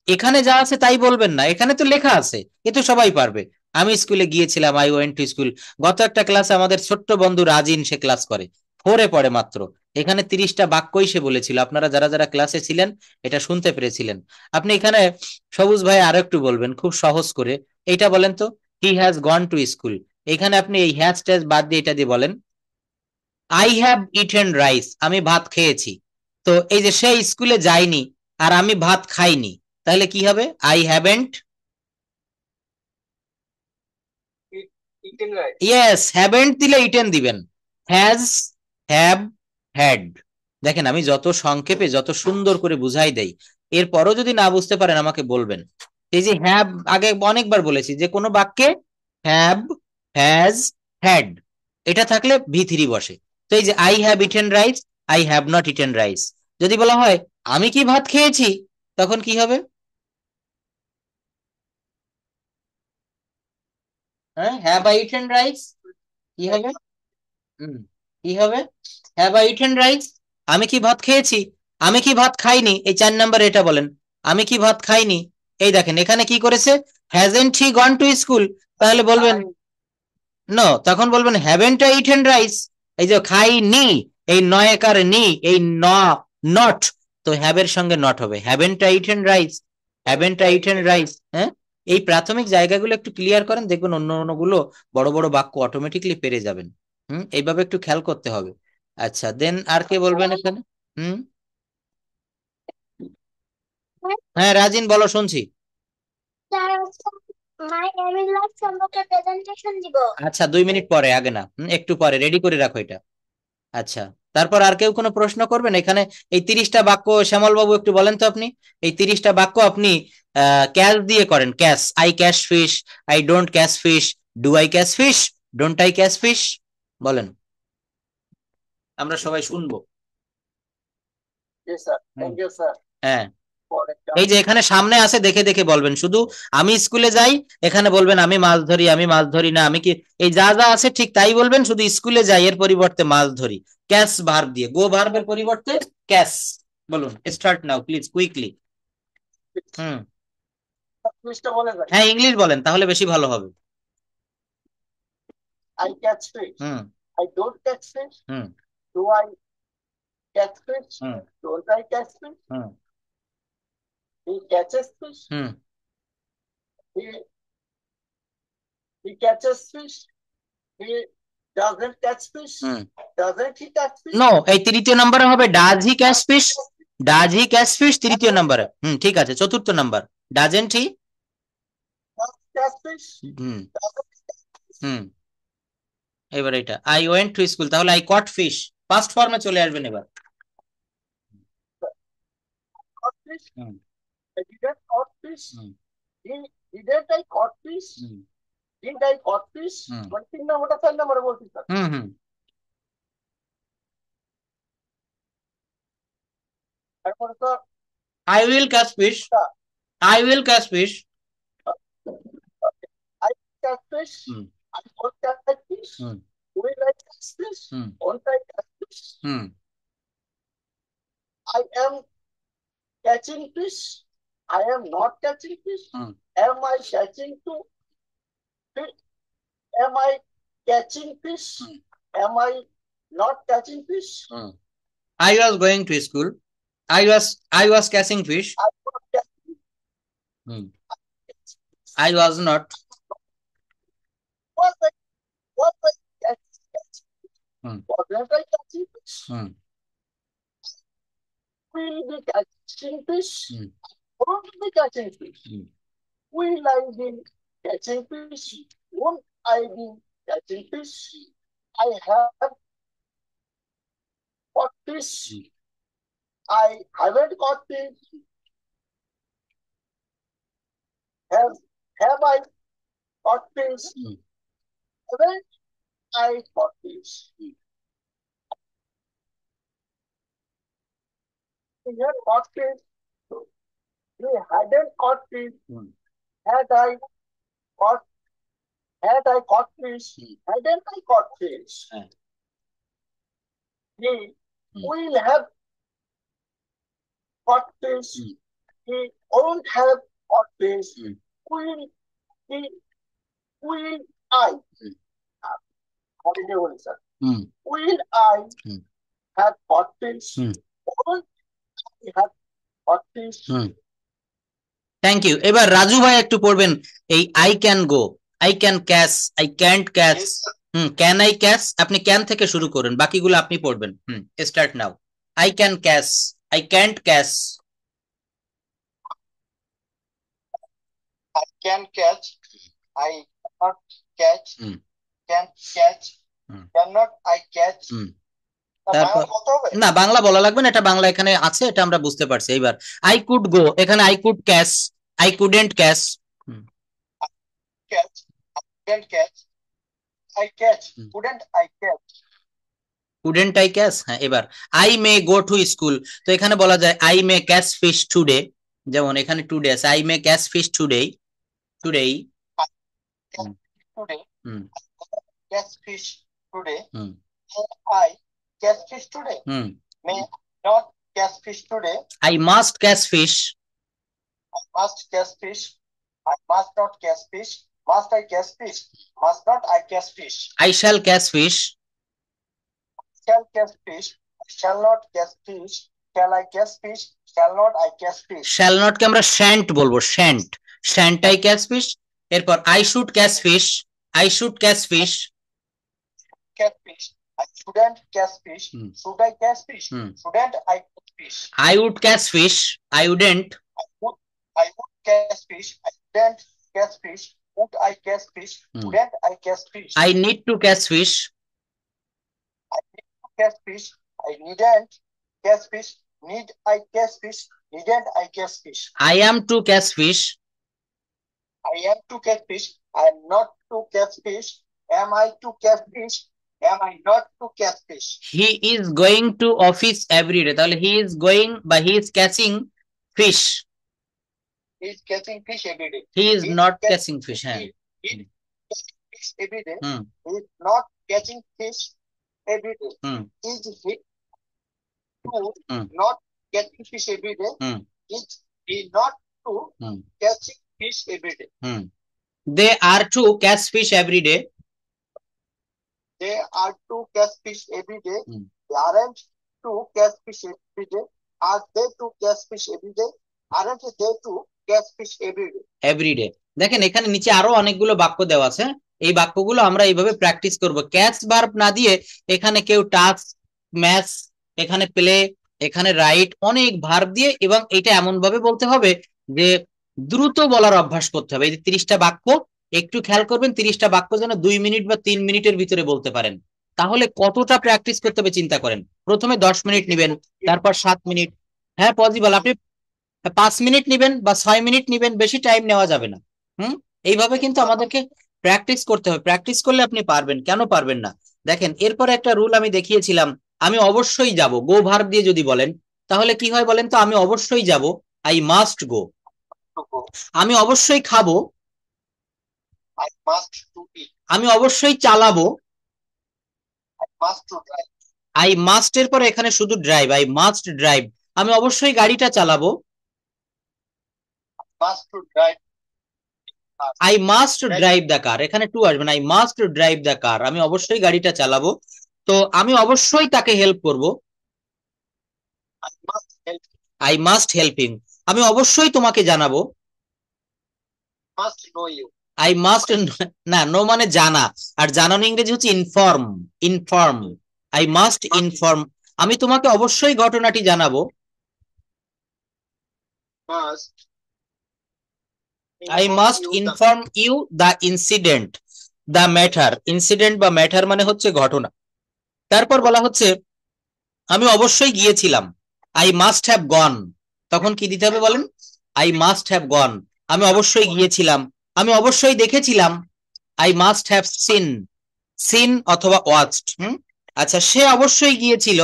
এখানে যা আছে তাই বলবেন না, এখানে তো লেখা আছে, এ তো সবাই পারবে। আমি স্কুলে গিয়েছিলাম, আই ওয়েন্ট টু স্কুল। গত একটা ক্লাসে আমাদের ছোট্ট বন্ধু রাজিন, সে ক্লাস করে, 4-এ পড়ে মাত্র, এখানে 30টা বাক্যই সে বলেছিল। আপনারা যারা যারা ক্লাসে ছিলেন এটা শুনতে পেরেছিলেন। আপনি এখানে সবুজ ভাই আরো একটু বলবেন খুব সহজ করে, এইটা বলেন তো, he has gone to school. এখানে আপনি এই হ্যাজ ট্যাজ বাদ দিয়ে এটা দিয়ে বলেন, আই হ্যাভ ইটেন রাইস, আমি ভাত খেয়েছি। তো এই যে সে স্কুলে যায়নি আর আমি ভাত খাইনি, তাহলে কি হবে? I haven't, Eaten rice. Yes, haven't দিলে ইটেন দিবেন, হ্যাজ, হ্যাভ, হ্যাড। দেখেন আমি যত সংক্ষেপে যত সুন্দর করে বুঝাই দেই, এরপরও যদি না বুঝতে পারেন আমাকে বলবেন। এই যে হ্যাভ, আগে অনেকবার বলেছি যে কোনো বাক্যে হ্যাভ, হ্যাজ, হ্যাড এটা থাকলে ভি3 বসে। তো এই যে I have eaten rice, I have not eaten rice. যদি বলা হয় আমি কি ভাত খেয়েছি, তখন কি হবে? হ্যাঁ, হ্যাভ আই ইটেন রাইস, কি হবে? কি হবে? হ্যাভ আই ইটেন রাইস, আমি কি ভাত খেয়েছি, আমি কি ভাত খাইনি, এই 4 নম্বর এটা বলেন, আমি কি ভাত খাইনি। এই দেখেন এখানে কি করেছে, hasn't he gone to school, তাহলে বলবেন নো, তখন বলবেন হ্যাভেন্ট আই ইটেন রাইস। এই যে খাইনি, এই নয়কার নি, এই ন, নট, তো হ্যাভের সঙ্গে নট হবে, haven't I eaten rice, haven't I eaten rice. হ্যাঁ, এই প্রাথমিক জায়গাগুলো একটু ক্লিয়ার করেন, দেখবেন অন্য অন্যগুলো বড় বড় বাক্য অটোমেটিকলি পেরে যাবেন। এইভাবে একটু খেয়াল করতে হবে। আচ্ছা, দেন আর কে বলবেন এখানে? হুম, হ্যাঁ রাজিন বলো, শুনছি। আচ্ছা 2 মিনিট পরে, আগে না, একটু পরে রেডি করে রাখো এটা। আচ্ছা, তারপর আর কেউ কোনো প্রশ্ন করবেন এখানে? এই 30টা বাক্য শ্যামল বাবু একটু বলেন তো আপনি, এই 30টা বাক্য আপনি ক্যাশ দিয়ে করেন, cash, I cash fish, I don't cash fish, do I cash fish, don't I cash fish, বলেন, আমরা সবাই শুনবো। Yes, sir. Hmm, Thank you, sir, হ্যাঁ, for এই যে example. এখানে সামনে আছে দেখে দেখে বলবেন, শুধু আমি স্কুলে যাই, এখানে বলবেন আমি মাছ ধরি, আমি মাছ ধরি না, আমি কি, এই যা যা আছে ঠিক তাই বলবেন, শুধু স্কুলে যাই এর পরিবর্তে মাছ ধরি, ক্যাশ ভার্ব দিয়ে, গো ভার্বের পরিবর্তে ক্যাশ। বলুন, start now please quickly. Hmm, Mr. Oliver, হ্যাঁ ইংলিশ বলেন তাহলে বেশি ভালো হবে। I catch fish. Hmm, I don't catch fish. Hmm, Do I catch fish? Hmm, Don't I catch fish? Hmm, He catches fish. Hmm He he catches fish. He doesn't catch fish. Hmm Doesn't he catch fish? No, এই তৃতীয় নম্বরে হবে does he catch fish. Does he catch fish তৃতীয় নম্বরে। ঠিক আছে, চতুর্থ number doesn't he. Does he catch fish? Hmm Doesn't he catch fish? হুম এবার এটা আই ওয়েন্ট টু স্কুল, তাহলে আই কট ফিশ পাস্ট ফর্মে চলে আসবেন এবার। Caught fish. Hmm I didn't caught fish. Hmm Didn't I caught fish? Hmm Didn't I caught fish? হুম মানে 3 নম্বরটা 4 নম্বরে বলছি স্যার। হুম হুম তারপরে sir I will catch fish. I will catch fish. I catch fish. Hmm I won't catch fish. Hmm Will I catch fish? Hmm Won't I catch fish? Hmm I am catching fish. I am not catching fish. Hmm Am I catching to fish? Am I catching fish? Hmm Am I not catching fish? Hmm I was going to school. I was catching fish. I was catching. Hmm. I was not. Was I catching? Hmm. Wasn't I catching fish? Hmm. Will be catching fish. Hmm. Won't be catching fish. Hmm. Will I be catching fish? Won't I be catching fish? I have caught fish. Hmm. I haven't caught fish. Have I caught fish? Hmm. Haven't I caught fish? He had caught fish. He hadn't caught fish. Hmm. Had I caught fish? Hmm. Hadn't I caught fish? Hmm. He Hmm. will have caught fish. Hmm. He won't have caught fish. Hmm. Will I? How did you say, sir? Hmm. Will I Hmm. have caught fish? Hmm. Won't I have caught fish? Hmm. Thank you. এবার রাজু ভাই একটু পড়বেন এই I can go, I can catch, I can't catch. Can I catch, আপনি can থেকে শুরু করুন, বাকিগুলো আপনি পড়বেন। Start now. I can catch, I can't catch. I can catch. I cannot catch. Can catch. Cannot I catch. তারপর না, বাংলা বলা লাগবে না, এটা বাংলা এখানে আছে, এটা আমরা বুঝতে পারছি। এইবার আই কুড গো, এখানে I could catch, I couldn't catch. Catch. I can't catch. I catch. Couldn't I catch? Couldn't I catch. হ্যাঁ, এবার I may go to school, তো এখানে বলা যায় I may catch fish today, যেমন এখানে today আছে, I may catch fish today. Today Today. Hmm Catch fish today. Hmm May I catch fish today? Hmm May I not catch fish today? I must catch fish. I must catch fish. I must not catch fish. Must I catch fish? Must not I catch fish? I shall catch fish. Shall catch fish. Shall not catch fish. Shall I catch fish? Shall not I catch fish? Shall not কে আমরা shan't বলবো, shan't. Shan't I catch fish. এরপর I should catch fish, I should catch fish. Catch fish. I shouldn't catch fish. Should I catch fish? Shouldn't I catch fish? I would catch fish, I wouldn't. I would catch fish. I wouldn't catch fish. Would I catch fish? Wouldn't I catch fish? I need to catch fish. I need to catch fish. I needn't catch fish. Need I catch fish? Needn't I catch fish? I am to catch fish. I am to catch fish. I am not to catch fish. Am I to catch fish? Am I not to catch fish? He is going to office every day, তাহলে he is going বা he is catching fish. He is catching fish every day. He is not catching fish. He is catching fish every day. Hmm. He is not catching fish every day. Is he not catching fish every day? Is he not to catching fish every day? They are to catch fish every day. They are to catch fish every day. They aren't to catch fish every day. Are they to catch fish every day? Aren't they to catch fish every day? Everyday. দেখেন এখানে নিচে আরো অনেকগুলো বাক্য দেওয়া আছে, এই বাক্যগুলো আমরা এইভাবে প্র্যাকটিস করব। ক্যাচ ভার্ব না দিয়ে এখানে কেউ টাচ, ম্যাচ, এখানে প্লে, এখানে রাইট, অনেক ভার্ব দিয়ে, এবং এটা এমন ভাবে বলতে হবে যে দ্রুত বলার অভ্যাস করতে হবে। এই যে 30টা বাক্য, একটু খেয়াল করবেন 30টা বাক্য যেন 2 মিনিট বা 3 মিনিটের ভিতরে বলতে পারেন। তাহলে কতটা প্র্যাকটিস করতে হবে চিন্তা করেন। প্রথমে 10 মিনিট নেবেন, তারপর 7 মিনিট। হ্যাঁ পসিবল, আপনি 5 মিনিট নিবেন বা 6 মিনিট নিবেন, বেশি টাইম নেওয়া যাবে না। এইভাবে কিন্তু আমাদেরকে প্র্যাকটিস করতে হবে। প্র্যাকটিস করলে আপনি পারবেন, কেন পারবেন না? দেখেন এরপরে একটা রুল আমি দেখিয়েছিলাম, আমি অবশ্যই যাব, গো ভার্ব দিয়ে যদি বলেন তাহলে কি হয় বলেন তো? আমি অবশ্যই যাব, I must go. To go. আমি অবশ্যই খাবো, I must to eat. আমি অবশ্যই চালাবো, I must to drive. I must এর পরে এখানে শুধু ড্রাইভ, আই মাস্ট ড্রাইভ। আমি অবশ্যই গাড়িটা চালাবো, Must to drive. I must drive the car, এখানে টু আসবে না, I must drive the car, আমি অবশ্যই গাড়িটা চালাবো। তো আমি অবশ্যই তাকে হেল্প করব, I must help. I must help him. আমি অবশ্যই তোমাকে জানাবো, Must know you. I must, না, নো মানে জানা, আর জানানো ইংরেজি হচ্ছে inform, inform, I must inform. আমি তোমাকে অবশ্যই ঘটনাটি জানাবো, Must I inform must you the inform you the incident, the matter, incident বা ম্যাটার মানে হচ্ছে ঘটনা। তারপর বলা হচ্ছে আমি অবশ্যই গিয়েছিলাম, আই মাস্ট হ্যাভ গন। তখন কি দিতে হবে বলেন? I must have gone. আমি অবশ্যই গিয়েছিলাম, আমি অবশ্যই দেখেছিলাম, I must have seen, seen অথবা ওয়াচড। আচ্ছা, সে অবশ্যই গিয়েছিল,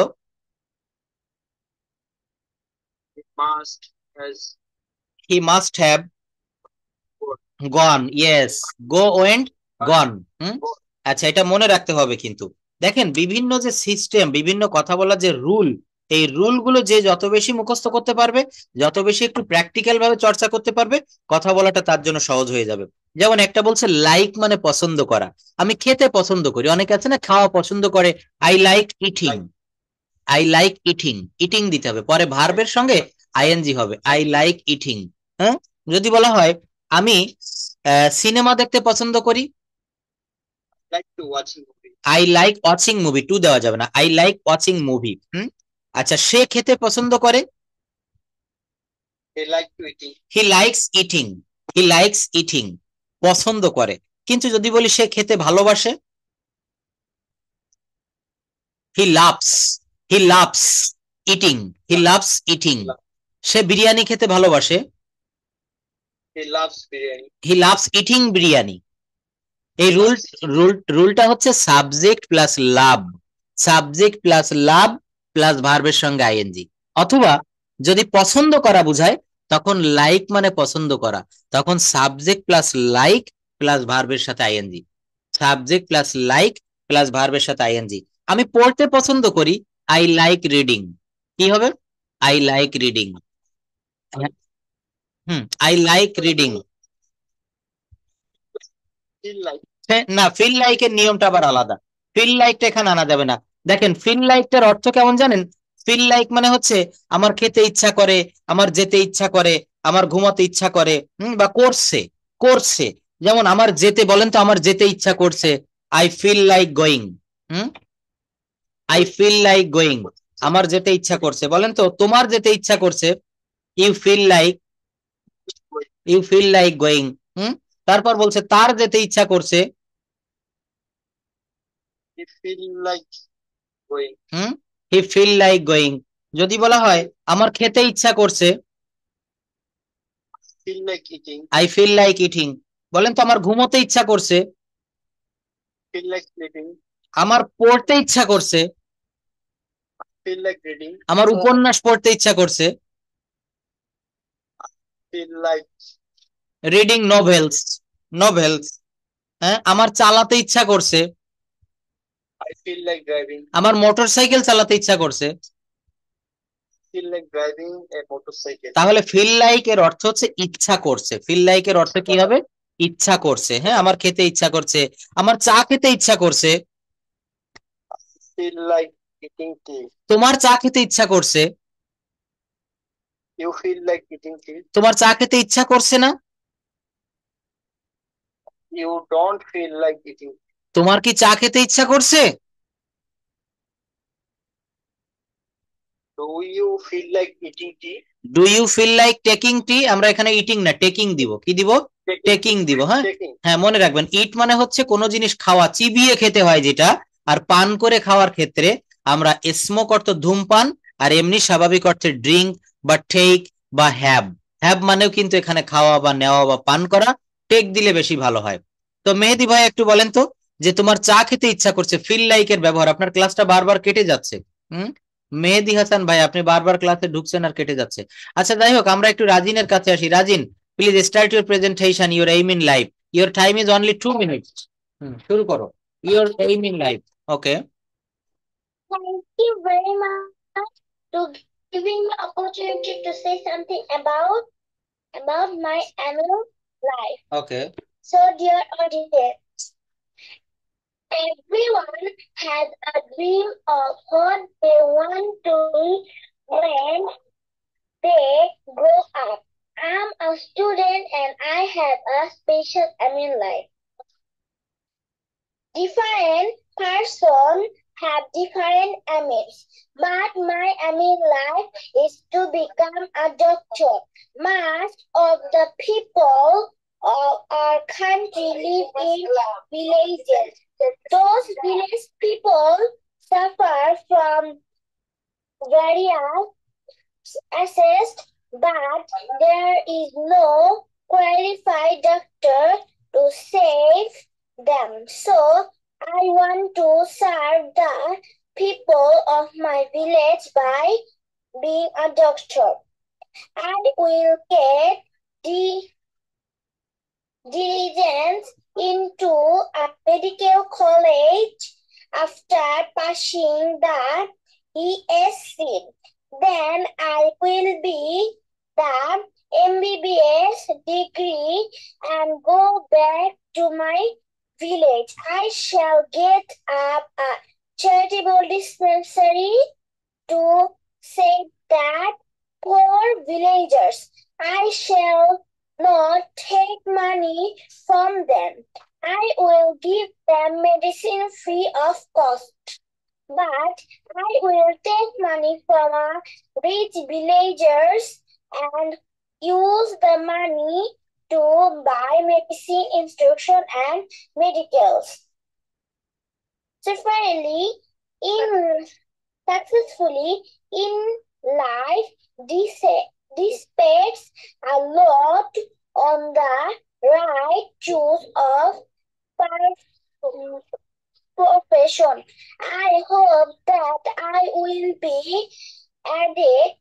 must has he must have gone, yes, go went gone. আচ্ছা, এটা মনে রাখতে হবে কিন্তু। দেখেন বিভিন্ন যে সিস্টেম, বিভিন্ন কথা বলার যে রুল, এই রুল গুলো যে যত বেশি মুখস্থ করতে পারবে, যত বেশি একটু প্র্যাকটিক্যাল ভাবে চর্চা করতে পারবে, কথা বলাটা তার জন্য সহজ হয়ে যাবে। যেমন একটা বলছে লাইক মানে পছন্দ করা, আমি খেতে পছন্দ করি, অনেকে আছে না খাওয়া পছন্দ করে, I like eating, I like eating, eating দিতে হবে, পরে ভার্বের সঙ্গে আইএনজি হবে, আই লাইক ইটিং। হ্যাঁ, যদি বলা হয় আমি সিনেমা দেখতে পছন্দ করি, like to watching movie. I like watching movie, to দেওয়া যাবে না, আই লাইক ওয়াচিং মুভি। আচ্ছা, সে খেতে পছন্দ করে, They like to eating. He likes eating, he likes eating, পছন্দ করে। কিন্তু যদি বলি সে খেতে ভালোবাসে, he loves, he loves eating, he loves eating. সে বিরিয়ানি খেতে ভালোবাসে, He loves biryani. He loves eating biryani. এই রুলটা হচ্ছে subject plus love, subject plus love plus ভার্বের সঙ্গে আইএনজি। অথবা যদি পছন্দ করা বুঝায় তখন লাইক মানে পছন্দ করা, তখন সাবজেক্ট প্লাস লাইক প্লাস ভার্বের সাথে ING, subject plus like plus ভার্বের সাথে আইএনজি। আমি পড়তে পছন্দ করি, আই লাইক রিডিং, কি হবে? I like reading. I like reading. Feel like. না, ফিল লাইক এর নিয়মটা আবার আলাদা, ফিল লাইকটা এখানে আনা যাবে না। দেখেন ফিল লাইকটার অর্থ কেমন জানেন? ফিল লাইক মানে হচ্ছে আমার খেতে ইচ্ছা করে, আমার যেতে ইচ্ছা করে, আমার ঘুমাতে ইচ্ছা করে, বা করছে, করছে। যেমন আমার যেতে, বলেন তো আমার যেতে ইচ্ছা করছে, I feel like going. I feel like going, আমার যেতে ইচ্ছা করছে। বলেন তো তোমার যেতে ইচ্ছা করছে, you feel like, you feel like going. তারপর বলছে তার যেতে ইচ্ছা করছে, He feel like going. He feel like going. যদি বলা হয় আমার খেতে ইচ্ছা করছে, Feel like eating. I feel like eating. বলেন তো আমার ঘুমোতে ইচ্ছা করছে, Feel like sleeping. আমার পড়তে ইচ্ছা করছে, Feel like reading. আমার উপন্যাস পড়তে ইচ্ছা করছে, Feel like reading novels, novels. হ্যাঁ, আমার চালাতে ইচ্ছা করছে, I feel like driving. আমার মোটরসাইকেল চালাতে ইচ্ছা করছে। Feel like driving a motorcycle. তাহলে ফিল লাইক এর অর্থ হচ্ছে ইচ্ছা করছে, ফিল লাইক এর অর্থ কি হবে? ইচ্ছা করছে। হ্যাঁ, আমার খেতে ইচ্ছা করছে, আমার চা খেতে ইচ্ছা করছে, Feel like eating tea. তোমার চা খেতে ইচ্ছা করছে, You feel like eating tea? তোমার চা খেতে ইচ্ছা করছে না? You don't feel like eating. তোমার কি চা খেতে ইচ্ছা করছে? Do you feel like eating tea? Do you feel like taking tea? আমরা এখানে ইটিং না টেকিং দিব। কি দিব? টেকিং দিব। হ্যাঁ, Taking. হ্যাঁ, মনে রাখবেন ইট মানে হচ্ছে কোনো জিনিস খাওয়া, চিবিয়ে খেতে হয় যেটা। আর পান করে খাওয়ার ক্ষেত্রে আমরা স্মোক অর্থ ধূমপান, আর এমনি স্বাভাবিক অর্থে ড্রিঙ্ক বা টেক বা হ্যাভ। হ্যাভ মানেও কিন্তু এখানে খাওয়া বা নেওয়া বা পান করা। টেক দিলে বেশি ভালো হয়। তো মেহেদি ভাই একটু বলেন তো, যে তোমার চা খেতে ইচ্ছা করছে, ফিল লাইক এর ব্যবহার। আপনার ক্লাসটা বারবার কেটে যাচ্ছে। হুম, মেহেদি হাসান ভাই আপনি বারবার ক্লাসে ঢুকছেন আর কেটে যাচ্ছে। আচ্ছা, যাই হোক, আমরা একটু রাজিনের কাছে আসি। Rajin, please start your presentation, your aim in life. Your time is only 2 minutes. শুরু করো। Your aim in life. Okay. Thank you very much to giving me opportunity to say something about my annual life. Okay. So, dear audience, everyone has a dream of what they want to be when they grow up. I'm a student and I have a special aim in life. Different person have different aims, but my aim in life is to become a doctor. Most of the people of our country live in villages. Those village people suffer from various assessed, but there is no qualified doctor to save them. So I want to serve the people of my village by being a doctor. I will get diligence into a medical college after passing the ESC. Then I will be the MBBS degree and go back to my village. I shall get up a charitable dispensary to save that poor villagers. I shall not take money from them. I will give them medicine free of cost. But I will take money from our rich villagers and use the money to buy medicine, instruction, and medicals. So finally, successfully in life, depends a lot on the right choice of profession. I hope that I will be added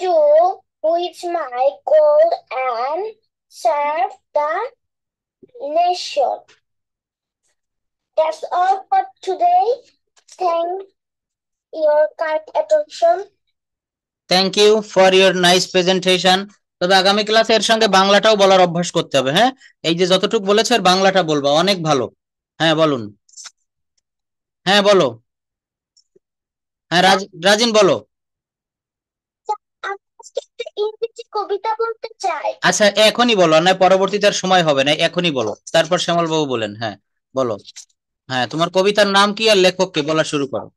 to reach my goal and serve the nation. That's all for today. Thank your kind attention. Thank you for your nice presentation. তবে আগামী ক্লাসে এর সঙ্গে বাংলাটাও বলার অভ্যাস করতে হবে। হ্যাঁ, এই যে যতটুকু বলেছো এর বাংলাটা বলবা, অনেক ভালো। হ্যাঁ বলুন। হ্যাঁ বলো। হ্যাঁ রাজিন বলো। ইংরেজি কবিতা বলতে চাই। আচ্ছা, এখনই বলো, না পরবর্তীতে আর সময় হবে না, এখনই বলো, তারপর শ্যামল বাবু বলেন। হ্যাঁ বলো। হ্যাঁ, তোমার কবিতার নাম কি আর লেখককে বলা শুরু করো।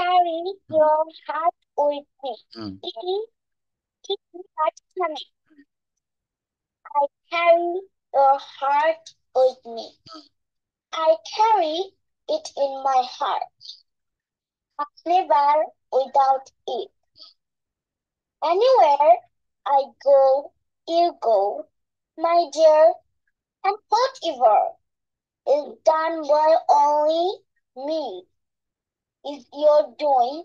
Carry your heart with me. Hmm. I carry your heart with me. I carry it in my heart. I never without it. Anywhere I go, you go, my dear, and whatever is done by only me is your doing,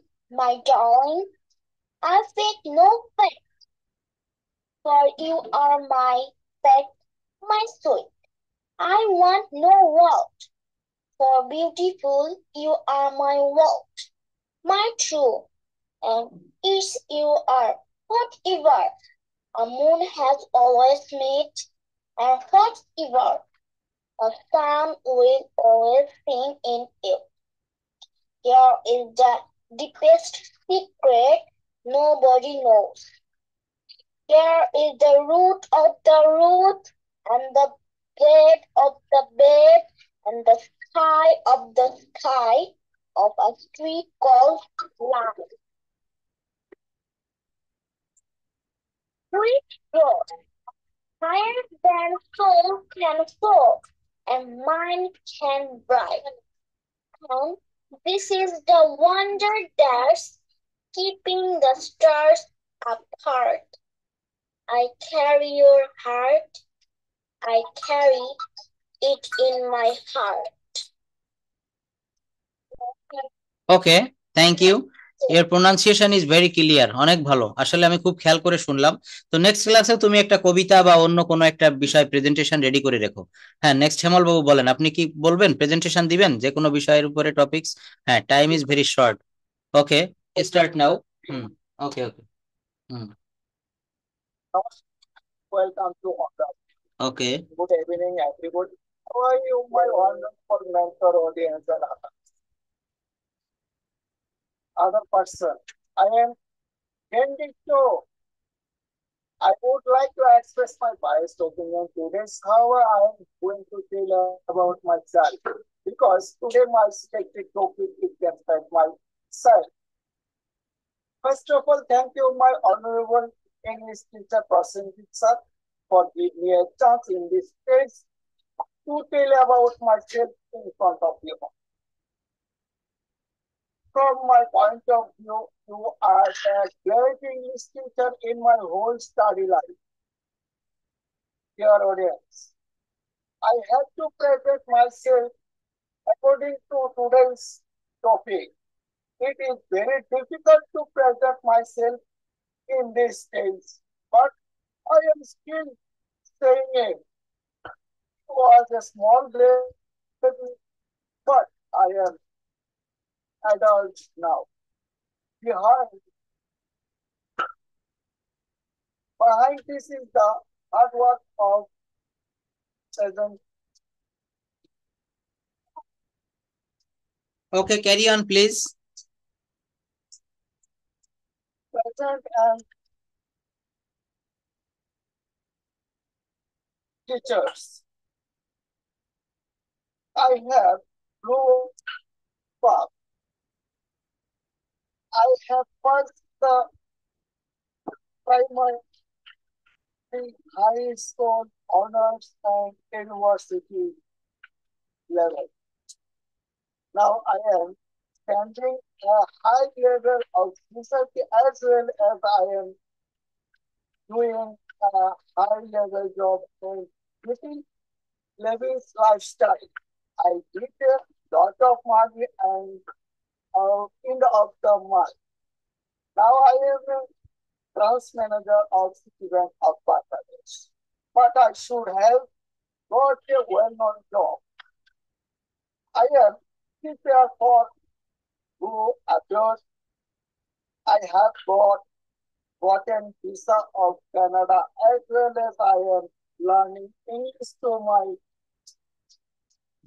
my darling. I fake no fact, for you are my pet, my sweet. I want no world, for beautiful you are my world, my true, and is you are whatever a moon has always met, and whatever a sun will always sing in you. Here is the deepest secret nobody knows. There is the root of the root, and the bed of the bed, and the sky of the sky of a tree called life. Which grows higher than soul can soar, and mind can bright. And this is the wonder that's keeping the stars apart. I carry your heart, I carry it in my heart. Okay, thank you. এর pronunciation is very clear, অনেক ভালো। আসলে আমি খুব খেয়াল করে শুনলাম। তো নেক্সট ক্লাসে তুমি একটা কবিতা বা অন্য কোনো একটা বিষয় প্রেজেন্টেশন রেডি করে রেখো। হ্যাঁ, নেক্সট হেমল বাবু বলেন, আপনি কি বলবেন? প্রেজেন্টেশন দিবেন যে কোনো বিষয়ের উপরে টপিকস? হ্যাঁ, time is very short. Okay, start now. Okay okay. Welcome to Honda. Okay, Good evening, everybody. How are you, my wonderful mentor audience and other person? I am ending show. I would like to express my biased opinion today. However, I am going to tell about myself because today my selected topic is describe myself. First of all, thank you, my honorable English teacher, Prasenjit sir, for giving me a chance in this stage to tell about myself in front of you. From my point of view, you are a great English teacher in my whole study life. Dear audience, I have to present myself according to today's topic. It is very difficult to present myself in this stage, but I am still saying it. It was a small baby, but I am adult now. Behind this is the hard work of present okay, carry on please. and teachers. I have grew up. I have passed the primary, high school, honors, and university level. Now I am standing a high level of society as well as I am doing a high level job in pretty lavish lifestyle. I did a lot of money and end of the month. Now I am a branch manager of Citibank of Bangladesh. But I should have got a well-known job. I am prepared for go abroad. I have gotten visa of Canada as well as I am learning English to my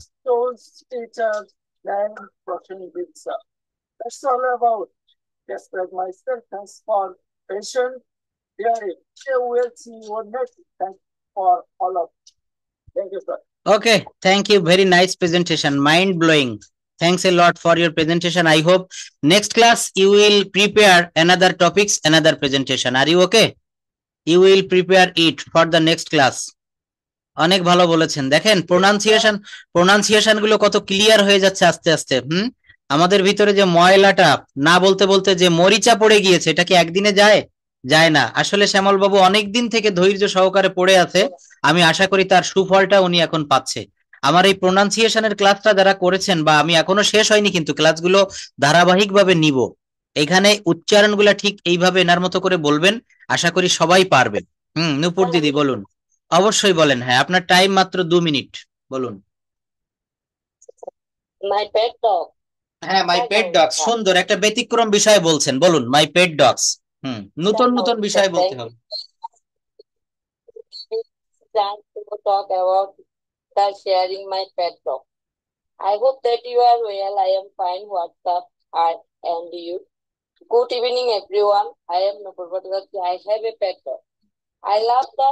schools, teachers, and professional visa. That's all about describe myself. Thanks for patience. Hearing. We'll see you next. Thanks for all of you. Thank you, sir. Okay, thank you. Very nice presentation. Mind blowing. Thanks a lot for your presentation. I hope next class you will prepare another topics, another presentation. Are you okay? You will prepare it for the next class. অনেক ভালো বলেছেন। দেখেন pronunciation গুলো কত clear হয়ে যাচ্ছে আস্তে আস্তে। আমাদের ভিতরে যে ময়লাটা না বলতে বলতে যে মরিচা পড়ে গিয়েছে, এটা কি একদিনে যায় না। আসলে শ্যামল বাবু অনেক দিন থেকে ধৈর্য সহকারে পড়ে আছে। আমি আশা করি তার সুফলটা উনি এখন পাচ্ছে। আমার এই প্রোনাউন্সিয়েশনের ক্লাসটা যারা করেছেন, বা আমি এখনো শেষ হয়নি কিন্তু ক্লাসগুলো ধারাবাহিকভাবে নিব। এখানে উচ্চারণগুলা ঠিক এইভাবে এনার মতো করে বলবেন, আশা করি সবাই পারবে। নূপুর দিদি বলুন। অবশ্যই বলেন। হ্যাঁ, আপনার টাইম মাত্র 2 মিনিট, বলুন। মাই পেট ডগ। হ্যাঁ, মাই পেট ডগস, সুন্দর একটা ব্যতিক্রম বিষয় বলছেন, বলুন মাই পেট ডগস। নতুন বিষয় বলতে হবে। Talk about the sharing my pet dog. I hope that you are well. I am fine. What's up? I and you. Good evening, everyone. I am Nupur Bhattacharya. I have a pet dog. I love the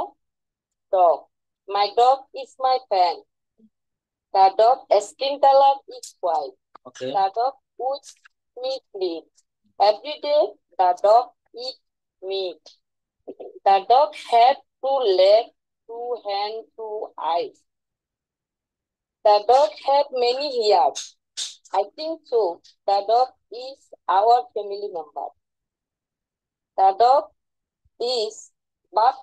dog. My dog is my fan. The dog skin color is white. Okay. The dog eats me clean. Every day, the dog eats meat. The dog has 2 legs, 2 hands, 2 eyes. The dog has many hairs. I think so. The dog is our family member. The dog is but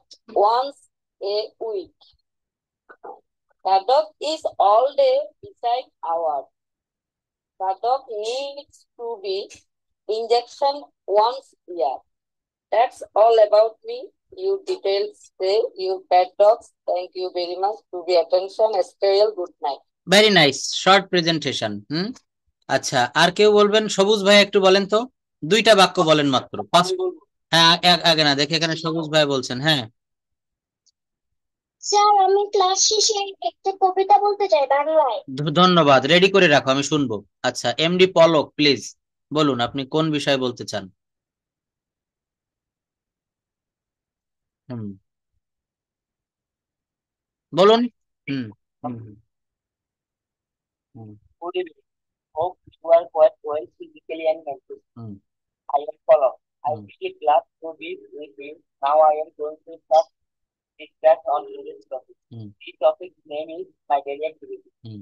once a week. The dog is all day beside ours. The dog needs to be injection once a year. That's all about me. You details say you pet dogs. Thank you very much to be attention. Stay good night. Very nice short presentation. আচ্ছা, আর কেউ বলবেন? সবুজ ভাই একটু বলেন তো, 2টা বাক্য বলেন মাত্র। হ্যাঁ, আগে না দেখে এখানে সবুজ ভাই বলছেন। হ্যাঁ, স্যার আমি ক্লাস শেষে একটা কবিতা বলতে চাই বাংলায়। ধন্যবাদ, রেডি করে রাখো, আমি শুনবো। আচ্ছা, এমডি পলক প্লিজ বলুন আপনি কোন বিষয়ে বলতে চান। হুম, বলুন। হুম হুম হুম Good evening. Hope you are quite well physically and mentally. Hmm I am Pallav. I hmm feel glad to be with you. Now I am going to start discuss on today's topic. Hmm The topic's name is my daily activity. Hmm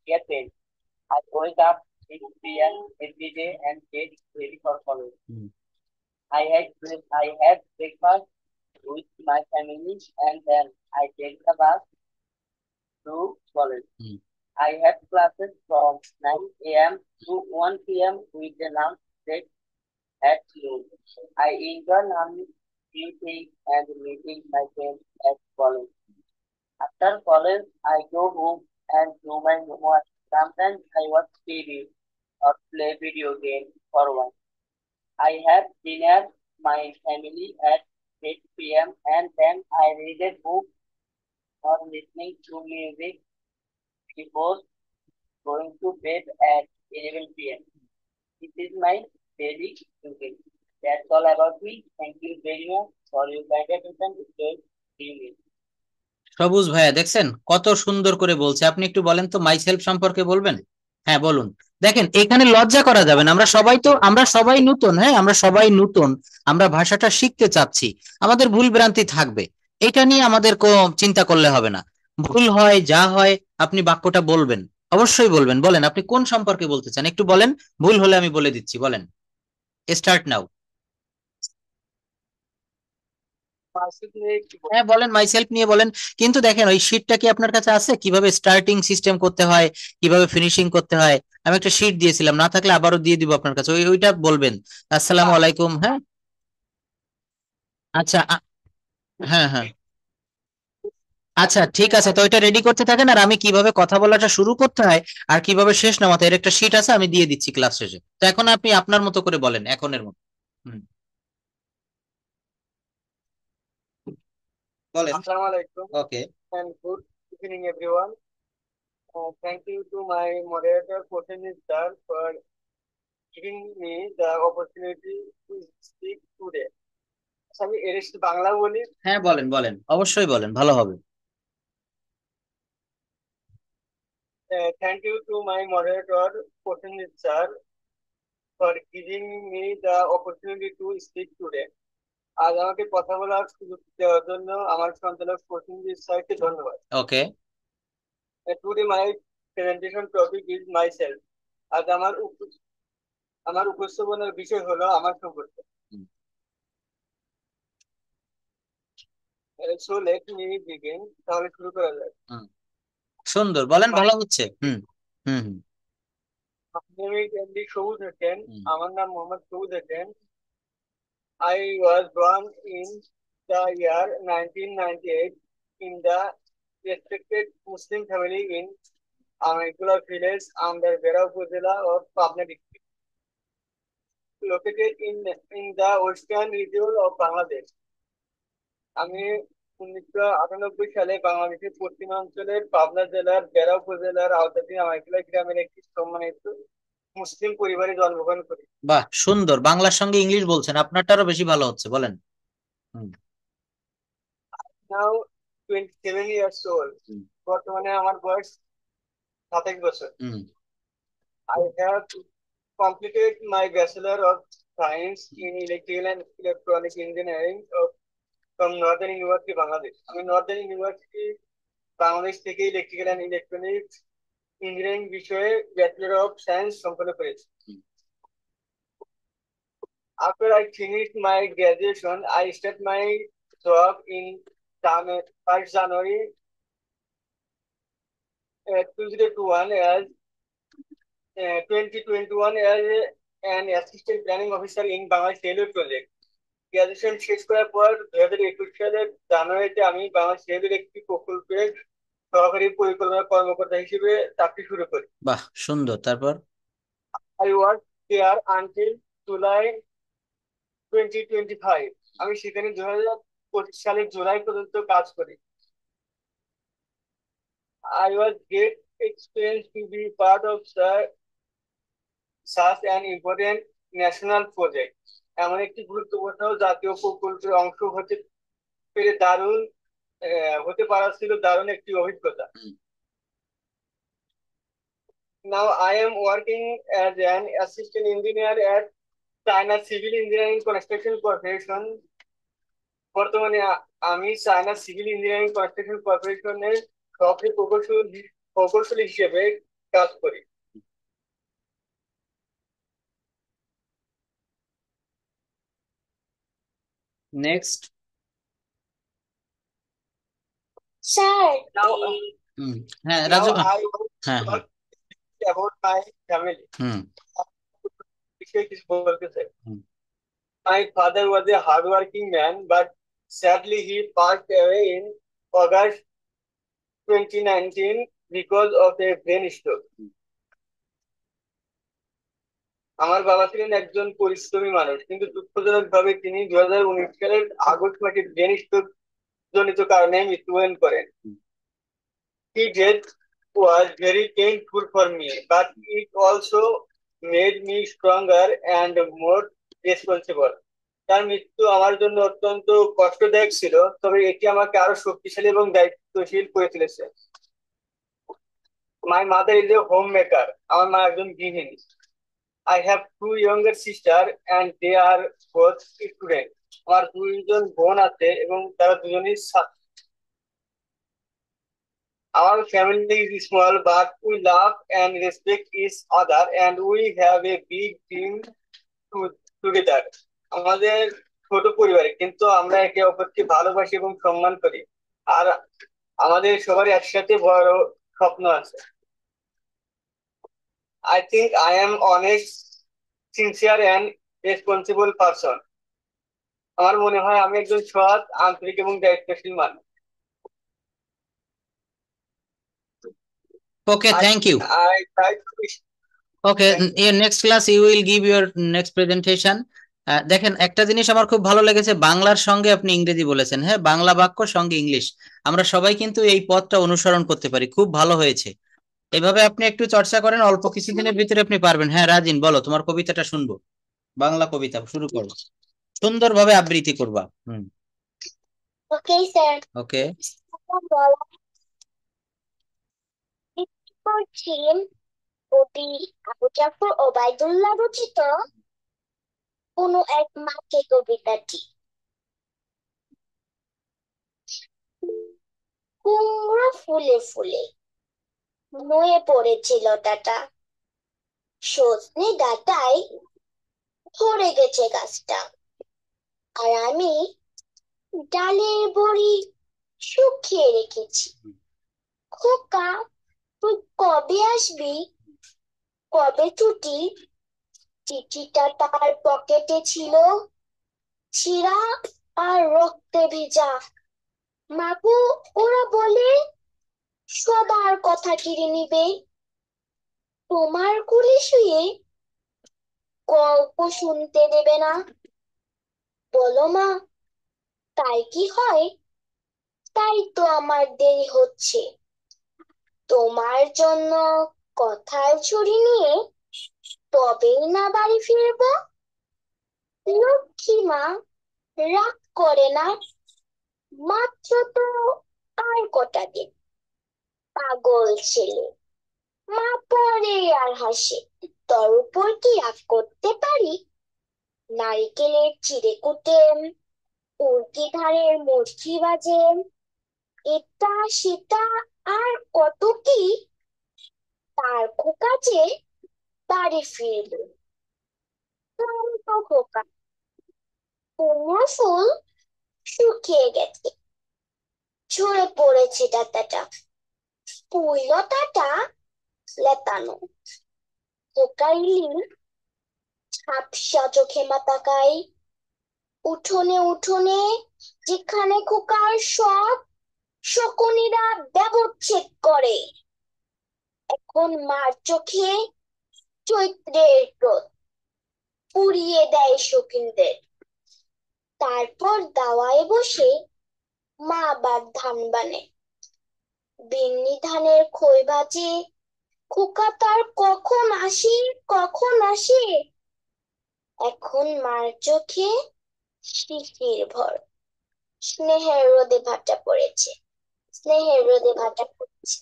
Dear friends, I wake up 6 p.m. every day and get ready for college. Hmm I had breakfast with my family and then I take the bus to college. Hmm I have classes from 9 a.m. to 1 p.m. with the lunch break at noon. I enjoy learning new things and meeting my friends at college. After college, I go home and do my homework. Sometimes I watch TV or play video games for one. I have dinner my family at 8 p.m. and then I read a book or listening to music before going to bed at 11 p.m. This is my daily routine. That's all about me. Thank you very much for your kind attention. Stay tuned. সবুজ ভাইয়া দেখছেন কত সুন্দর করে বলছে। আপনি একটু বলেন তো মাই সেলফ সম্পর্কে বলবেন। হ্যাঁ বলুন। দেখেন এখানে লজ্জা করা যাবে না, আমরা সবাই নতুন। হ্যাঁ, আমরা সবাই নতুন, আমরা ভাষাটা শিখতে চাচ্ছি, আমাদের ভুল ভ্রান্তি থাকবে, এটা নিয়ে আমাদের চিন্তা করলে হবে না। ভুল হয় যা হয়, আপনি বাক্যটা বলবেন, অবশ্যই বলবেন। বলেন আপনি কোন সম্পর্কে বলতে চান, একটু বলেন, ভুল হলে আমি বলে দিচ্ছি। বলেন, স্টার্ট নাও। হ্যাঁ বলেন, মাইসেলফ নিয়ে বলেন। কিন্তু দেখেন ওই শিটটা কি আপনার কাছে আছে, কিভাবে স্টার্টিং সিস্টেম করতে হয়, কিভাবে ফিনিশিং করতে হয়? আমি একটা শিট দিয়েছিলাম, না থাকলে আবারও দিয়ে দিব আপনার কাছে, ওইটা বলবেন। আসসালামু আলাইকুম। হ্যাঁ, আচ্ছা হ্যাঁ হ্যাঁ, আচ্ছা ঠিক আছে, তো ওইটা রেডি করতে থাকেন, আর আমি কিভাবে কথা বলাটা শুরু করতে হয় আর কিভাবে শেষ নামাতে এর একটা শিট আছে, আমি দিয়ে দিচ্ছি ক্লাস শেষে। তো এখন আপনি আপনার মতো করে বলেন, এখনের মতো। হুম, বলেন। Assalamu alaikum okay. and good evening everyone. Thank you to my moderator Potenis sir for giving me the opportunity to speak today. আমি এর সাথে বাংলা বলি। হ্যাঁ বলেন বলেন, অবশ্যই বলেন, ভালো হবে। Thank you to my moderator Potenis sir for giving me the opportunity to speak today. আজ আমাকে কথা বলার সুযোগ দেওয়ার জন্য আমার সঞ্চালক প্রসেনজিৎ স্যারকে ধন্যবাদ। ওকে। Today my presentation topic is myself. আজ আমার উপস্থাপনার বিষয় হলো আমার সম্পর্কে। So let me begin. তাহলে শুরু করা যাক। সুন্দর, বলেন, ভালো হচ্ছে। হুম হুম হুম আমি এমডি সবুজ হোসেন। হুম। আমার নাম মোহাম্মদ সবুজ Hossain. I was born in the year 1998 in the respected Muslim family in Amaikula village under Bera Upazila of Pabna district, located in the western region of Bangladesh. আমি 1998 সালে বাংলাদেশের পশ্চিমাঞ্চলের পাবনা জেলার বেড়া উপজেলার আওতাধীন আমাইকুলা গ্রামের একটি সম্মানিত মুসলিম পরিবারে জন্মগ্রহণ করি। বাহ, সুন্দর। বাংলার সঙ্গে ইংলিশ বলছেন, আপনারটা আরো বেশি ভালো হচ্ছে, বলেন। হুম নাও 27 years old. হুম বর্তমানে আমার বয়স 27 বছর। হুম I have completed my Bachelor of Science in Electrical and Electronic Engineering from Northern University, Bangladesh. আমি নর্দার্ন ইউনিভার্সিটি বাংলাদেশ থেকে ইলেকট্রিক্যাল অ্যান্ড ইলেকট্রনিক্স ইঞ্জিনিয়ারিং বিষয়ে ব্যাচেলর অফ সায়েন্স সম্পন্ন করেছি। After I finished my graduation, I started my job in 1st January 2021 as 2021 as an assistant planning officer in Bangladesh Railway Project. Graduation শেষ করার পর 2021 সালের জানুয়ারিতে আমি বাংলাদেশ রেলের একটি প্রকল্পের সহকারী পরিকল্পনা কর্মকর্তা হিসেবে চাকরি শুরু করি। বাহ, সুন্দর। তারপর? I worked there until July 2025. আমি সেখানে 2025 সালের জুলাই পর্যন্ত কাজ করি। I was great experience to be part of such an important national project. এমন একটি গুরুত্বপূর্ণ জাতীয় প্রকল্পের অংশ হতে পেরে হতে পারা ছিল দারুণ একটি অভিজ্ঞতা। Now I am working as an assistant engineer at China Civil Engineering Construction Corporation. বর্তমানে আমি চায়না সিভিল ইঞ্জিনিয়ারিং কনস্ট্রাকশন কর্পোরেশনের সহকারী প্রকৌশলী হিসেবে কাজ করি। নেক্সট। Sir, Now, হ্যাঁ, now Raju. I want to হ্যাঁ হ্যাঁ। talk about my family. হুম বিষয়ে কিছু বলতে চাই। হুম My father was a hardworking man, but sadly he passed away in August 2019 because of a brain stroke. আমার বাবা ছিলেন একজন পরিশ্রমী মানুষ, কিন্তু দুঃখজনক ভাবে তিনি 2019 সালের আগস্ট মাসে ব্রেন স্ট্রোক জনিত কারণে মৃত্যুবরণ করেন। His death was very painful for me, but it also made me stronger and more responsible. তার মৃত্যু আমার জন্য অত্যন্ত কষ্টদায়ক ছিল, তবে এটি আমাকে আরো শক্তিশালী এবং দায়িত্বশীল করে তুলেছে। My mother is a homemaker. আমার মা একজন গৃহিণী। I have two younger sisters and they are both students. আমার দুইজন বোন আছে এবং তারা দুজনেই ছাত্র। Our family is small but we love and respect each other and we have a big team together. আমাদের ছোট পরিবার, কিন্তু আমরা একে অপরকে ভালোবাসি এবং সম্মান করি, আর আমাদের সবার একসাথে বড় স্বপ্ন আছে। I think I am honest, sincere and responsible person. আমার মনে হয় আমি একজন সৎ, আন্তরিক এবং দায়িত্বশীল মানুষ। Okay, thank you. I try to be. Okay, next class you will give your next presentation. দেখেন, একটা জিনিস আমার খুব ভালো লেগেছে, বাংলার সঙ্গে আপনি ইংরেজি বলেছেন। হ্যাঁ, বাংলা বাক্য সঙ্গে ইংলিশ, আমরা সবাই কিন্তু এই পথটা অনুসরণ করতে পারি, খুব ভালো হয়েছে। এভাবে আপনি একটু চর্চা করেন, অল্প কিছুদিনের ভিতরে আপনি পারবেন। হ্যাঁ রাজিন, বলো, তোমার কবিতাটা শুনবো। বাংলা কবিতা শুরু করো, সুন্দরভাবে আবৃত্তি করবা। okay, sir. ওকে। করছেন কবি আবু জাফর ওবায়দুল্লাহ রচিত কোনো এক মাকে কবিতাটি। কুমড়ো ফুলে ফুলে নুয়ে পড়েছে লতাটা, সজনে ডাঁটায় ভরে গেছে গাছটা, আর আমি ডালের বড়ি শুকিয়ে রেখেছি। খোকা, তুই কবে আসবি? কবে ছুটি? চিঠিটা তার পকেটে ছিল, ছিঁড়া আর রক্তে ভেজা। মাগো, ওরা বলে সবার কথা কেড়ে নিবে, তোমার কোলে শুয়ে গল্প শুনতে দেবে না। বলো মা, তাই কি হয়? তাই তো আমার দেরি হচ্ছে, তোমার জন্য কথার ছুরি নিয়ে তবেই না বাড়ি ফিরবো। লক্ষ্মী মা রাগ করে না, মাত্র তো আর কটা দিন। পাগল ছেলে। মা পরে আর হাসে, তোর উপর কি রাগ করতে পারি? নারিকেলের চিড়ে কুটে, উল্কি ধারের মুরগি বাজে, এটা সেটা আর কত কি। তার খোকা যে বাড়ি ফিরল। ক্লান্ত খোকা। কুমড়ো ফুল শুকিয়ে গেছে, ঝরে পড়েছে ডাঁটাটা। পুঁই লতাটা লেতানো। খোকা ইলিম ঝাপসা চোখে মা তাকায়। উঠোনে উঠোনে যেখানে খোকার সব শকুনিরা ব্যবচ্ছেদ করে। এখন মার চোখে চৈত্রের রোদ পুড়িয়ে দেয় শকুনদের। তারপর দাওয়ায় বসে মা আবার ধান বানে। বিন্নি ধানের খই ভাজে। খোকা তার কখন আসে, কখন আসে। এখন মার চোখে শিশির ভর। স্নেহের রোদে ভাটা পড়েছে, স্নেহের রোদে ভাটা পড়েছে।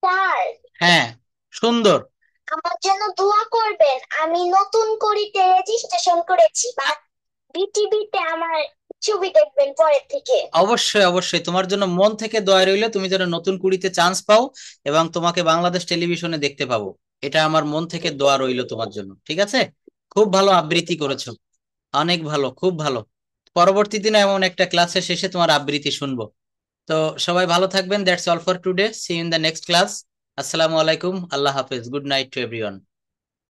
স্যার, হ্যাঁ, সুন্দর। আমার জন্য দোয়া করবেন। আমি নতুন করিতে রেজিস্ট্রেশন করেছি বা বিটিভিতে আমার ছবি দেখবেন পরের থেকে। অবশ্যই অবশ্যই, তোমার জন্য মন থেকে দোয়া রইলো, তুমি যেন নতুন কুড়িতে চান্স পাও এবং তোমাকে বাংলাদেশ টেলিভিশনে দেখতে পাবো। এটা আমার মন থেকে দোয়া রইলো তোমার জন্য, ঠিক আছে? খুব ভালো আবৃত্তি করেছো, অনেক ভালো, খুব ভালো। পরবর্তী দিনে এমন একটা ক্লাসের শেষে তোমার আবৃত্তি শুনবো। তো সবাই ভালো থাকবেন। That's all for today, see you in the next class. আসসালামু আলাইকুম, আল্লাহ হাফেজ, গুড নাইট টু এভরিওয়ান।